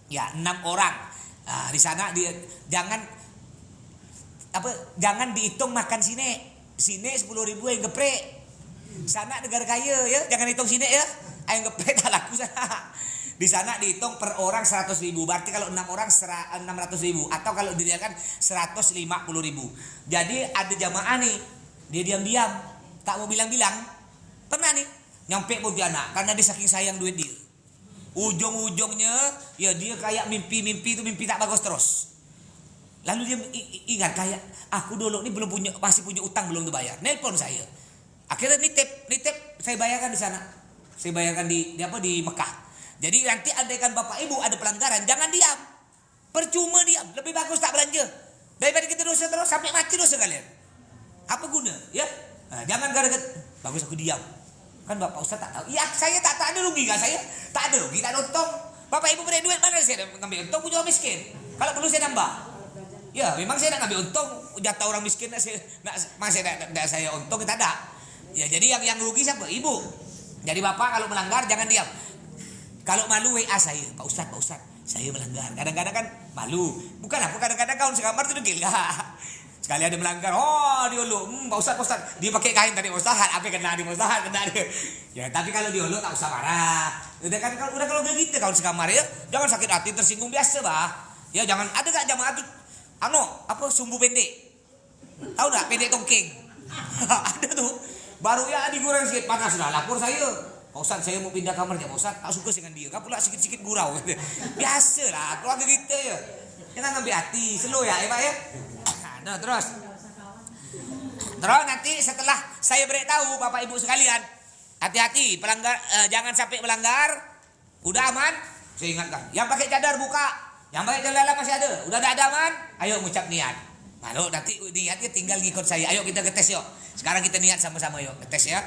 Ya, 6 orang. Nah, di sana dia jangan dihitung makan sini. Sini 10.000 yang geprek. Sana negara kaya ya, jangan hitung sini ya. Ayam geprek tak laku sana. Di sana dihitung per orang 100.000. Berarti kalau 6 orang 600.000. Atau kalau dilihatkan 150.000. Jadi ada jamaah nih, dia diam-diam, tak mau bilang-bilang. Pernah nih nyampe Pontianak karena dia saking sayang duit dia. Ujung-ujungnya ya dia kayak mimpi itu mimpi tak bagus terus. Lalu dia ingat kayak aku dulu nih masih punya utang belum dibayar. Nelpon saya. Akhirnya nitip saya bayarkan di sana. Saya bayarkan di Mekah. Jadi nanti andaikan bapak ibu ada pelanggaran, jangan diam. Percuma diam, lebih bagus tak belanja. Daripada kita dosa terus sampai mati dosa kalian. Apa guna? Ya, nah, jangan gara-gara bagus aku diam. Kan bapak ustaz tak tahu. Ya saya tak ada rugi kan saya? Tak ada rugi, tak ada untung. Bapak ibu punya duit mana saya ngambil untung punya orang miskin. Kalau perlu saya nambah. Ya, memang saya nak ngambil untung jatah orang miskin masih nak saya untung kita ada. Ya, jadi yang rugi siapa? Ibu. Jadi bapak kalau melanggar jangan diam. Kalau malu WA saya, Pak Ustaz, saya melanggar. Kadang-kadang kan malu. Bukan apa, kadang-kadang kawan sekamar tu degil lah. Sekali ada melanggar, oh dia ulu, Pak Ustaz. Dia pakai kain tadi Pak Ustaz, apa kena di Pak Ustaz, kena dia. Ya, tapi kalau dia ulu tak usah marah. Udah kalau gitu kawan sekamar ya, jangan sakit hati, tersinggung biasa bah. Ya jangan, ada gak jamaah tu, sumbu pendek. Tahu tak, pendek tongking. Ada tuh, baru ya digoreng sikit panas sudah lapor saya. Pak Ustaz saya mau pindah kamar ya Pak Ustaz, tak suka dengan dia. Kan pula sikit-sikit gurau. Biasalah keluarga kita ya. Jangan ambil hati, slow ya Pak ya. Nah terus nanti setelah saya beritahu Bapak Ibu sekalian, hati-hati pelanggar, jangan sampai melanggar. Udah aman, saya ingatkan. Yang pakai cadar buka, yang pakai celana masih ada. Udah ada aman, ayo mengucap niat. Lalu nanti niatnya tinggal ngikut saya. Ayo kita ngetes yuk. Sekarang kita niat sama-sama yuk, ngetes ya.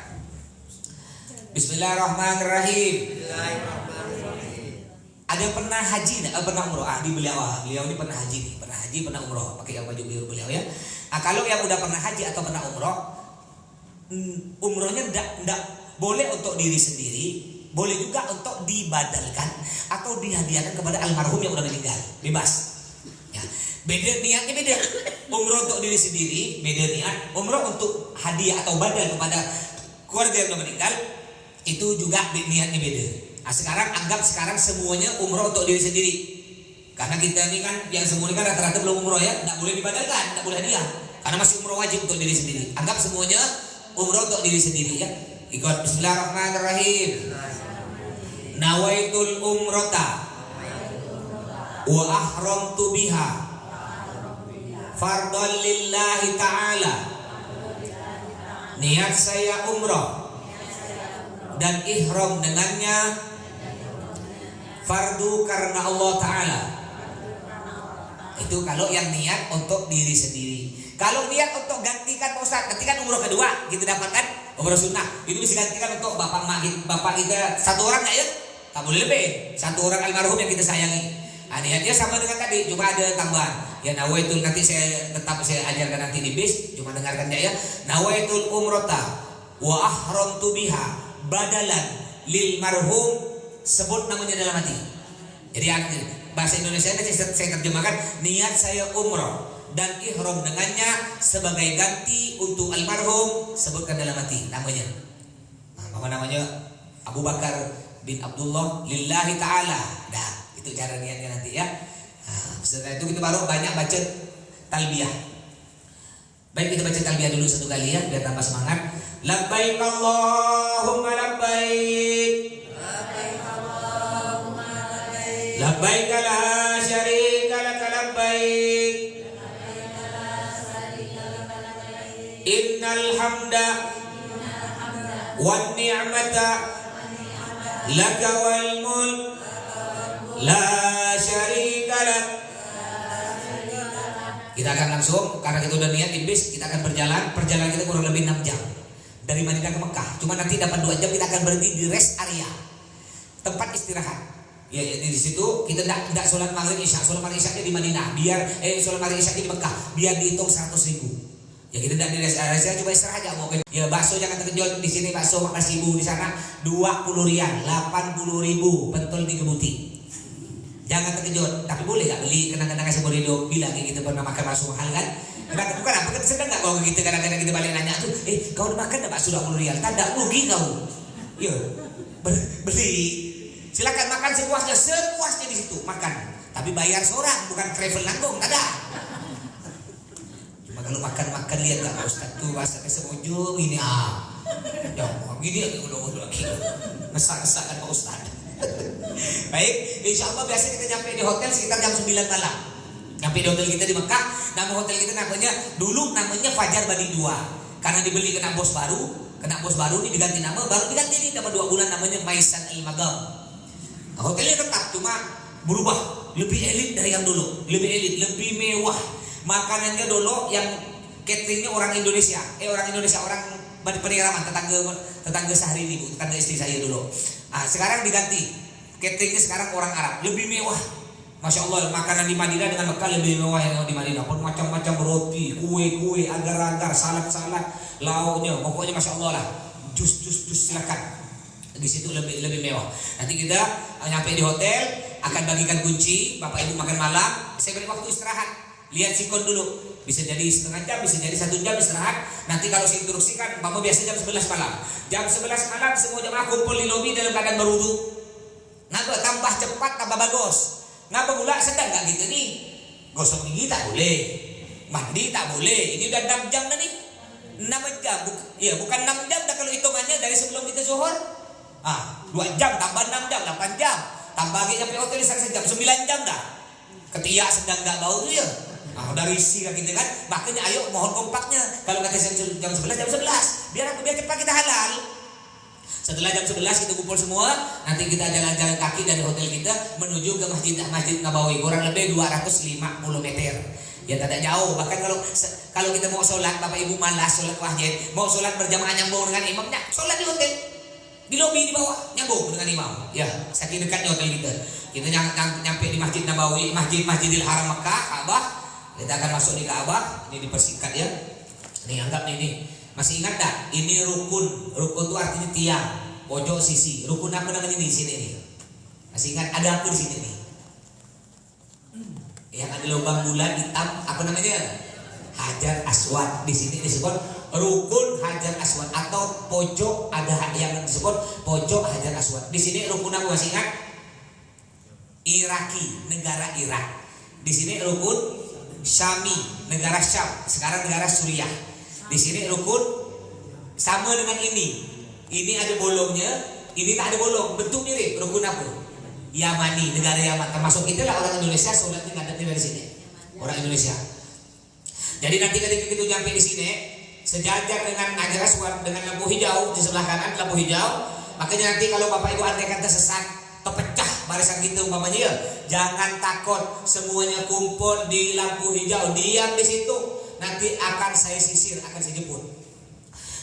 Bismillahirrahmanirrahim. Ada yang pernah haji, pernah umroh? Di beliau ini pernah haji, pernah umroh. Pakai yang baju biru beliau ya. Kalau yang udah pernah haji atau pernah umroh, umrohnya tidak boleh untuk diri sendiri, boleh juga untuk dibadalkan atau dihadiahkan kepada almarhum yang udah meninggal, bebas. Ya. Beda niatnya beda. Umroh untuk diri sendiri, beda niat. Umroh untuk hadiah atau badal kepada keluarga yang udah meninggal, Itu juga niatnya beda. Nah, sekarang anggap sekarang semuanya umroh untuk diri sendiri. Karena kita ini kan yang semuanya kan rata-rata belum umroh ya, tidak boleh dibadalkan, tidak boleh hadiah. Karena masih umroh wajib untuk diri sendiri. Anggap semuanya umroh untuk diri sendiri ya. Ikut Bismillahirrahmanirrahim. Nawaitul umrata wa ahramtu biha fardhan lillahi ta'ala. Niat saya umrah dan ihram dengannya fardu karena Allah Ta'ala. Itu kalau yang niat untuk diri sendiri. Kalau niat untuk gantikan Pak Ustaz, gantikan umroh kedua kita dapatkan umroh sunnah, itu bisa gantikan untuk bapak kita satu orang nggak ya? Tak boleh lebih, satu orang almarhum yang kita sayangi. Nah, niatnya sama dengan tadi, cuma ada tambahan. Ya nawaitul, nanti saya ajarkan nanti di bis, cuma dengarkan ya. Nawaitul umrota wa ahramtu biha badalan lil marhum, sebut namanya dalam hati. Jadi bahasa Indonesia ini saya terjemahkan, niat saya umroh dan ihram dengannya sebagai ganti untuk almarhum, sebutkan dalam hati namanya. Nah, apa namanya? Abu Bakar bin Abdullah lillahi ta'ala. Dah, itu cara niatnya nanti ya. Nah, setelah itu kita baru banyak baca talbiyah. Baik, kita baca talbiyah dulu satu kali ya biar tambah semangat. Labbaik Allahumma labbaik. Labbaik la syarika laka labbaik. Innal hamda wan ni'mata laka wal mulk la syarika lak. Kita akan langsung, karena kita udah niat di bis, kita akan berjalan. Perjalanan kita kurang lebih 6 jam dari Madinah ke Mekah. Cuma nanti dapat 2 jam kita akan berhenti di rest area, tempat istirahat. Ya, di situ kita tidak sholat maghrib isya, sholat maghrib isya di Madinah, biar sholat maghrib isya di Mekah, biar dihitung 100.000. Ya kita tidak di rest area, coba istirahat aja mau. Ya bakso jangan terkejut, di sini bakso 14.000, di sana 20 rial, 80.000, pentol 3 butir. Jangan terkejut, tapi boleh gak beli kenang-kenangan seumur hidup bila kita pernah makan bakso mahal kan? Bukan apa, kan sedang gak kalau kita kadang-kadang kita balik nanya tuh, kau udah makan gak bakso 20 rial? Tanda rugi kau. Iya, beli. Silakan makan sepuasnya di situ makan. Tapi bayar seorang, bukan travel nanggung, tak ada. Cuma kalau makan lihat gak Pak Ustaz tuh masaknya seujung ini ya gini udah ngesak-ngesak kan Pak Ustaz. Baik, insya Allah biasa kita nyampe di hotel sekitar jam 9 malam. Nyampe di hotel kita di Mekah. Nama hotel kita dulu namanya Fajar Bani 2. Karena dibeli kena bos baru ini diganti nama, baru diganti ini dapat 2 bulan namanya Maisan Al-Magam. Nah, hotelnya tetap cuma berubah, lebih elit dari yang dulu, lebih elit, lebih mewah. Makanannya dulu yang cateringnya orang Indonesia, orang peniraman, tetangga Syahrini, tetangga istri saya dulu. Nah, sekarang diganti, cateringnya sekarang orang Arab, lebih mewah. Masya Allah, makanan di Madinah dengan Mekah lebih mewah yang di Madinah. Pun macam-macam roti, kue, agar-agar, salad, lauknya, pokoknya Masya Allah lah. Jus silakan. Di situ lebih mewah. Nanti kita nyampe di hotel, akan bagikan kunci, Bapak Ibu makan malam, saya beri waktu istirahat. Lihat sikon dulu, bisa jadi setengah jam, bisa jadi 1 jam istirahat. Nanti kalau saya instruksikan, Bapak biasa jam 11 malam. Jam 11 malam semua jemaah kumpul di lobi dalam keadaan berwudu. Ngapa tambah cepat, tambah bagus. Ngapa pula sedang gak gitu nih? Gosok gigi tak boleh, mandi tak boleh. Ini udah 6 jam dah nih. 6 jam, bukan 6 jam dah kalau hitungannya dari sebelum kita zuhur. 2 jam tambah 6 jam, 8 jam. Tambah lagi sampai hotel sekitar jam 9 jam dah. Ketiak sedang gak bau tuh ya. Udah risih kan kita kan. Makanya ayo mohon kompaknya. Kalau kata jam 11 jam 11. Biar cepat kita halal. Setelah jam 11 kita kumpul semua. Nanti kita jalan-jalan kaki dari hotel kita menuju ke Masjid Nabawi. Kurang lebih 250 meter. Ya tidak jauh. Bahkan kalau kita mau sholat, Bapak Ibu malas sholat masjid, mau sholat berjamaah nyambung dengan imamnya, sholat di hotel. Di lobi di bawah nyambung dengan imam. Ya, saking dekatnya hotel kita. Kita nyampe di Masjid Nabawi, Masjidil Haram Mekah, Ka'bah. Kita akan masuk di Ka'bah. Ini dipersingkat ya. Nih anggap nih. Masih ingat tak? Ini rukun. Rukun itu artinya tiang, pojok sisi. Rukun apa namanya di sini nih? Masih ingat ada apa di sini nih? Yang ada lubang bulan hitam, apa namanya? Hajar Aswad. Di sini disebut rukun Hajar Aswad atau pojok, ada yang disebut pojok Hajar Aswad. Di sini rukun apa masih ingat? Iraki, negara Irak. Di sini rukun Syami, negara Syam, sekarang negara Suriah. Di sini rukun sama dengan ini. Ini ada bolongnya, ini tak ada bolong, bentuk mirip. Rukun apa? Yamani, negara Yaman. Termasuk itulah orang Indonesia sholatnya ngadepnya dari sini. Orang Indonesia. Jadi nanti ketika kita nyampe di sini, sejajar dengan Hajar Aswad dengan lampu hijau di sebelah kanan, lampu hijau. Makanya nanti kalau Bapak Ibu andai kata sesat, terpecah barisan kita umpamanya ya, jangan takut, semuanya kumpul di lampu hijau, diam di situ. Nanti akan saya sisir, akan saya jemput.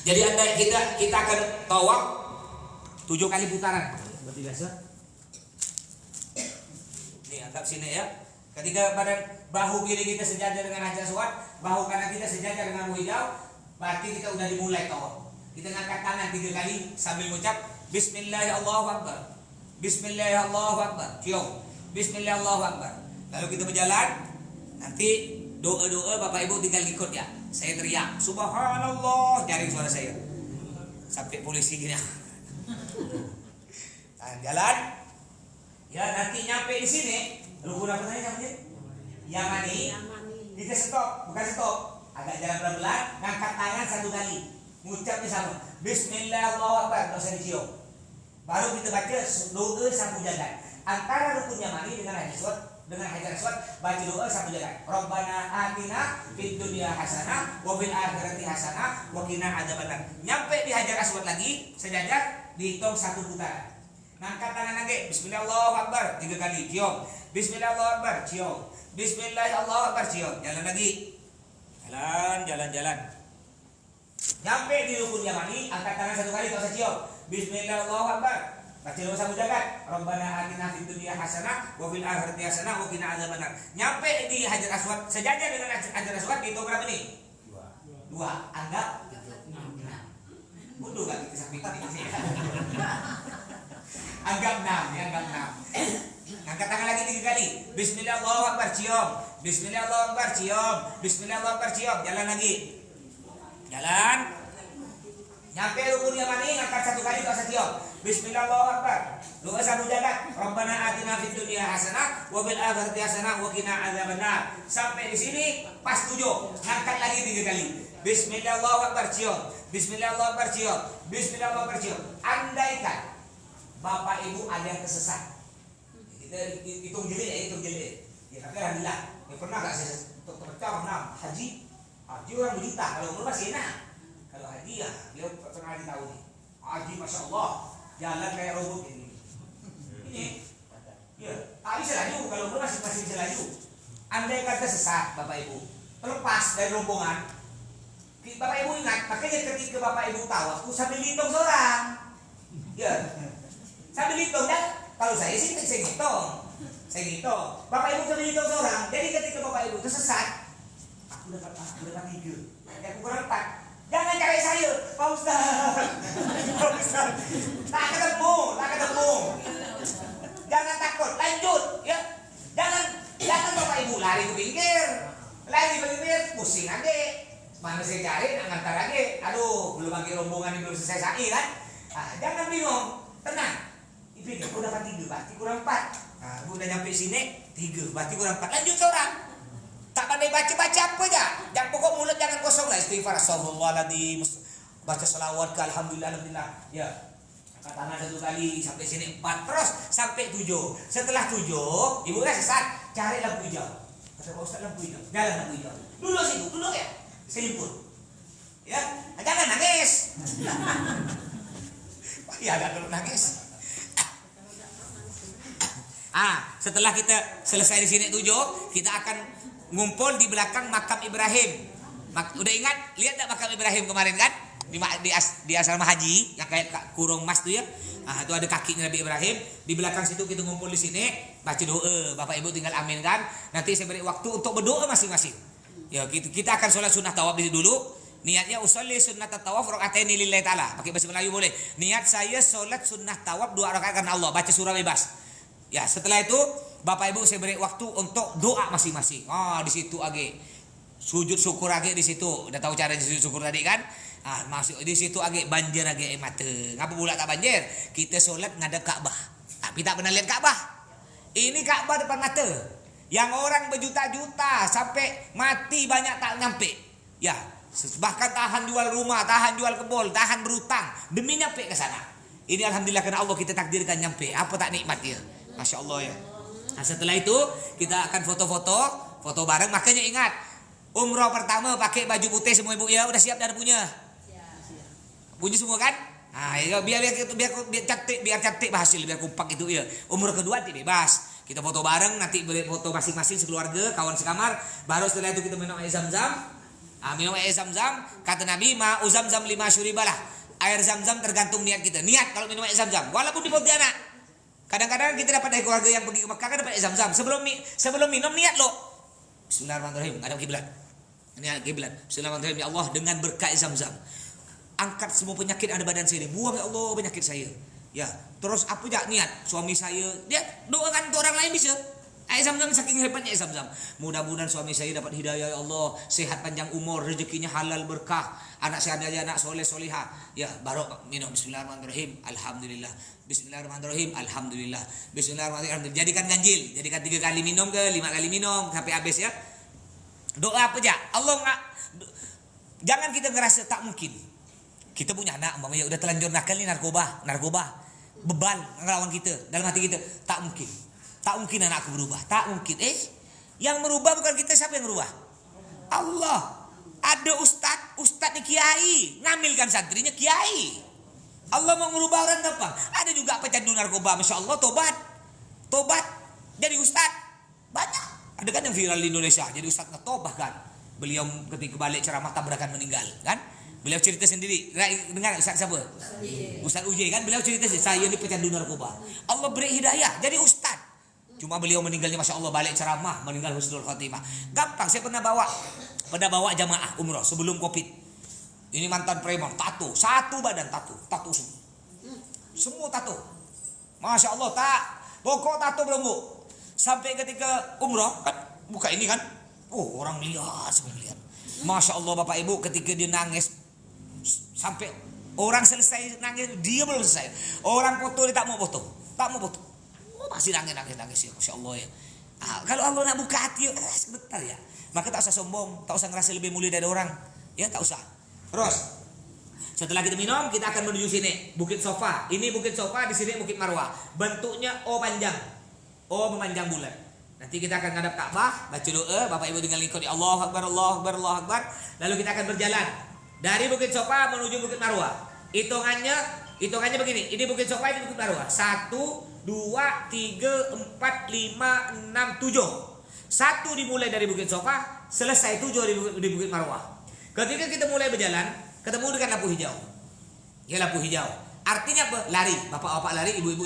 Jadi andai kita akan tawaf 7 kali putaran. Seperti biasa. Nih anggap sini ya. Ketika pada bahu kiri kita sejajar dengan Hajar Aswad, bahu kanan kita sejajar dengan lampu hijau, berarti kita udah dimulai tawaf. Kita ngangkat tangan 3 kali sambil mengucap Bismillahirrahmanirrahim. Bismillahirrahmanirrahim. Cium. Bismillahirrahmanirrahim. Lalu kita berjalan. Nanti doa-doa Bapak Ibu tinggal ikut ya. Saya teriak Subhanallah, jaring suara saya sampai polisi gini. Jalan. Ya nanti nyampe di sini. Rukun apa tadi namanya? Yamani. Kita stop, bukan stop. Agak jalan pelan-pelan, ngangkat tangan 1 kali. Mengucapnya sama. Bismillahirrahmanirrahim. Dosa dicium. Baru kita baca doa sapu jagat. Antara rukun Yamani dengan Hajar Aswad, baca doa sapu jagat. Rabbana atina fid dunya hasanah wa fil akhirati hasanah wa qina adzabannar. Nyampe di Hajar Aswad lagi, sejajar, dihitung 1 putaran. Ngangkat tangan lagi, Bismillahirrahmanirrahim 3 kali, cium. Bismillahirrahmanirrahim, cium. Bismillahirrahmanirrahim, cium. Jalan lagi. Jalan. Nyampe di rukun Yamani, angkat tangan 1 kali, tak usah cium. Bismillahirrahmanirrahim. Baca doa sabu jagat. Rabbana atina fid dunya hasanah wa fil akhirati hasanah wa qina adzabannar. Nyampe di Hajar Aswad, sejajar dengan Hajar Aswad, dihitung berapa nih? 2. Anggap 6. Bodoh gak kita sampai sini. Anggap 6 ya, anggap 6. Angkat tangan lagi 3 kali. Bismillahirrahmanirrahim, cium. Bismillahirrahmanirrahim, cium. Bismillahirrahmanirrahim, cium. Jalan lagi. Jalan. Nyampe rukun Yamani, angkat 1 kali, tak usah cium. Bismillahirrahmanirrahim. Doa sabu jagat. Rabbana atina fid dunya hasanah wa fil akhirati hasanah wa qina adzabannar. Sampai di sini pas 7. Ngangkat lagi 3 kali. Bismillahirrahmanirrahim, cium. Bismillahirrahmanirrahim, cium. Bismillahirrahmanirrahim, cium. Andaikan Bapak Ibu ada yang tersesat, kita hitung jeli. Ya tapi alhamdulillah. Ya pernah gak saya terpecah haji orang berjuta. Kalau umur masih enak. Kalau haji ya dia pernah tahu nih. Haji masya Allah jalan kayak robot ini. Ya tak bisa laju. Kalau umur masih bisa laju. Andai kata sesat Bapak Ibu, terlepas dari rombongan, Bapak Ibu ingat, makanya ketika Bapak Ibu tawaf sambil hitung seorang. Ya. Sambil hitung ya. Kalau saya sih saya ngitung. Bapak Ibu sambil hitung seorang. Jadi ketika Bapak Ibu tersesat, aku dapat 3. Aku kurang 4. Jangan cari saya, Pak Ustaz. Tak ketemu. Jangan takut, lanjut ya. Jangan Bapak Ibu lari ke pinggir. Pusing aja. Mana saya cari, ngantar lagi. Aduh, belum lagi rombongan ini belum selesai sa'i kan. Jangan bingung, tenang. Ibu aku dapat 3, berarti kurang 4. Aku udah nyampe sini 3, berarti kurang 4. Lanjut seorang. Tak pandai baca apa aja. Jangan pokok mulut jangan kosong lah. Istighfar, astagfirullahaladzim. Baca selawat ke alhamdulillah. Ya. Angkat tangan 1 kali sampai sini 4 terus sampai 7. Setelah 7, ibu kan sesat, cari lampu hijau. Kata Pak Ustaz, lampu hijau. Jalan lampu hijau. Duduk ya. Selimut. Ya, jangan nangis. Ya agak dulu nangis. Setelah kita selesai di sini 7, kita akan ngumpul di belakang makam Ibrahim. Udah ingat? Lihat tak makam Ibrahim kemarin kan? Di asrama haji yang kayak kurung emas tuh ya. Itu ada kakinya Nabi Ibrahim. Di belakang situ kita ngumpul di sini, baca doa. Bapak Ibu tinggal amin kan? Nanti saya beri waktu untuk berdoa masing-masing. Ya, kita akan sholat sunnah tawaf di situ dulu. Niatnya usolli sunnah tawaf rakaataini lillahi ta'ala. Pakai bahasa Melayu boleh. Niat saya sholat sunnah tawaf 2 rakaat karena Allah. Baca surah bebas. Ya, setelah itu Bapak Ibu saya beri waktu untuk doa masing-masing. Di situ age Sujud syukur lagi di situ. Udah tahu cara sujud syukur tadi kan? Masuk di situ agak banjir agak mata. Ngapa pula tak banjir? Kita solat ngadep Ka'bah. Tapi tak pernah lihat Ka'bah. Ini Ka'bah depan mata. Yang orang berjuta-juta sampai mati banyak tak nyampe. Ya, bahkan tahan jual rumah, tahan jual kebun, tahan berutang demi nyampe ke sana. Ini alhamdulillah karena Allah kita takdirkan nyampe. Apa tak nikmatnya? Masya Allah ya. Nah, setelah itu kita akan foto bareng. Makanya ingat, umroh pertama pakai baju putih semua ibu ya. Udah siap dan punya? Punya semua kan? Nah, ya, biar cantik hasil, biar kompak itu ya. Umroh kedua nanti bebas. Kita foto bareng, nanti foto masing-masing sekeluarga, kawan sekamar. Baru setelah itu kita minum air zam-zam. Minum air zam-zam. Kata Nabi, ma'u zam-zam 5 syuribalah. Air zam-zam tergantung niat kita. Niat kalau minum air zam-zam, walaupun di Pontianak. Kadang-kadang kita dapat dari keluarga yang pergi ke Mekah kan dapat air zam-zam. Sebelum minum niat lo. Bismillahirrahmanirrahim. Ada kiblat. Ini kiblat. Bismillahirrahmanirrahim. Ya Allah, dengan berkat zam-zam, angkat semua penyakit ada badan saya ini. Buang ya Allah penyakit saya. Ya, terus apa jak niat? Suami saya, dia doakan untuk orang lain bisa. Air zam-zam saking hebatnya air zam-zam. Mudah-mudahan suami saya dapat hidayah ya Allah, sehat panjang umur, rezekinya halal berkah, anak saya ada anak soleh solihah. Ya, baru minum bismillahirrahmanirrahim. Alhamdulillah. Bismillahirrahmanirrahim. Alhamdulillah. Bismillahirrahmanirrahim. Jadikan ganjil, jadikan 3 kali minum ke 5 kali minum sampai habis ya. Doa apa jak? Allah enggak, jangan kita ngerasa tak mungkin. Kita punya anak, umpamanya udah telanjur nakal nih narkoba, beban ngelawan kita dalam hati kita. Tak mungkin anakku berubah, tak mungkin. Yang merubah bukan kita, siapa yang merubah? Allah. Ada ustad nih kiai, ngambilkan santrinya kiai. Allah mau merubah orang gampang. Ada juga pecandu narkoba, masya Allah tobat jadi ustad. Banyak. Ada kan yang viral di Indonesia, jadi ustad ngetobah kan. Beliau ketika balik ceramah tabrakan meninggal kan. Beliau cerita sendiri. Dengar Ustaz siapa? Ustaz Uji kan. Beliau cerita sendiri, saya ini pecandu narkoba. Allah beri hidayah jadi ustaz. Cuma beliau meninggalnya masya Allah balik ceramah, meninggal husnul khotimah. Gampang. Saya pernah bawa jamaah umroh sebelum Covid. Ini mantan preman, tato, satu badan tato semua tato. Masya Allah, pokok tato belum bu. Sampai ketika umroh kan, buka ini kan, orang lihat semua lihat. Masya Allah Bapak Ibu, ketika dia nangis sampai orang selesai nangis, dia belum selesai. Orang foto dia tak mau foto. Masih nangis ya, masya Allah ya. Kalau Allah nak buka hati, sebentar ya. Maka tak usah sombong, tak usah ngerasa lebih mulia dari orang, ya tak usah. Terus setelah kita minum, kita akan menuju sini, Bukit Sofa. Ini Bukit Sofa, di sini Bukit Marwah. Bentuknya O panjang, O memanjang bulat. Nanti kita akan ngadap Ka'bah, baca doa, Bapak Ibu tinggal ikut Allahu Akbar, Allahu Akbar, Allahu Akbar. Lalu kita akan berjalan dari Bukit Sofa menuju Bukit Marwah. Hitungannya begini. Ini Bukit Sofa, ini Bukit Marwah. 1, 2, 3, 4, 5, 6, 7. 1 dimulai dari Bukit Sofa, selesai 7 di Bukit Marwah. Ketika kita mulai berjalan, ketemu dengan lampu hijau. Ya lampu hijau. Artinya apa? Lari. Bapak-bapak lari, ibu-ibu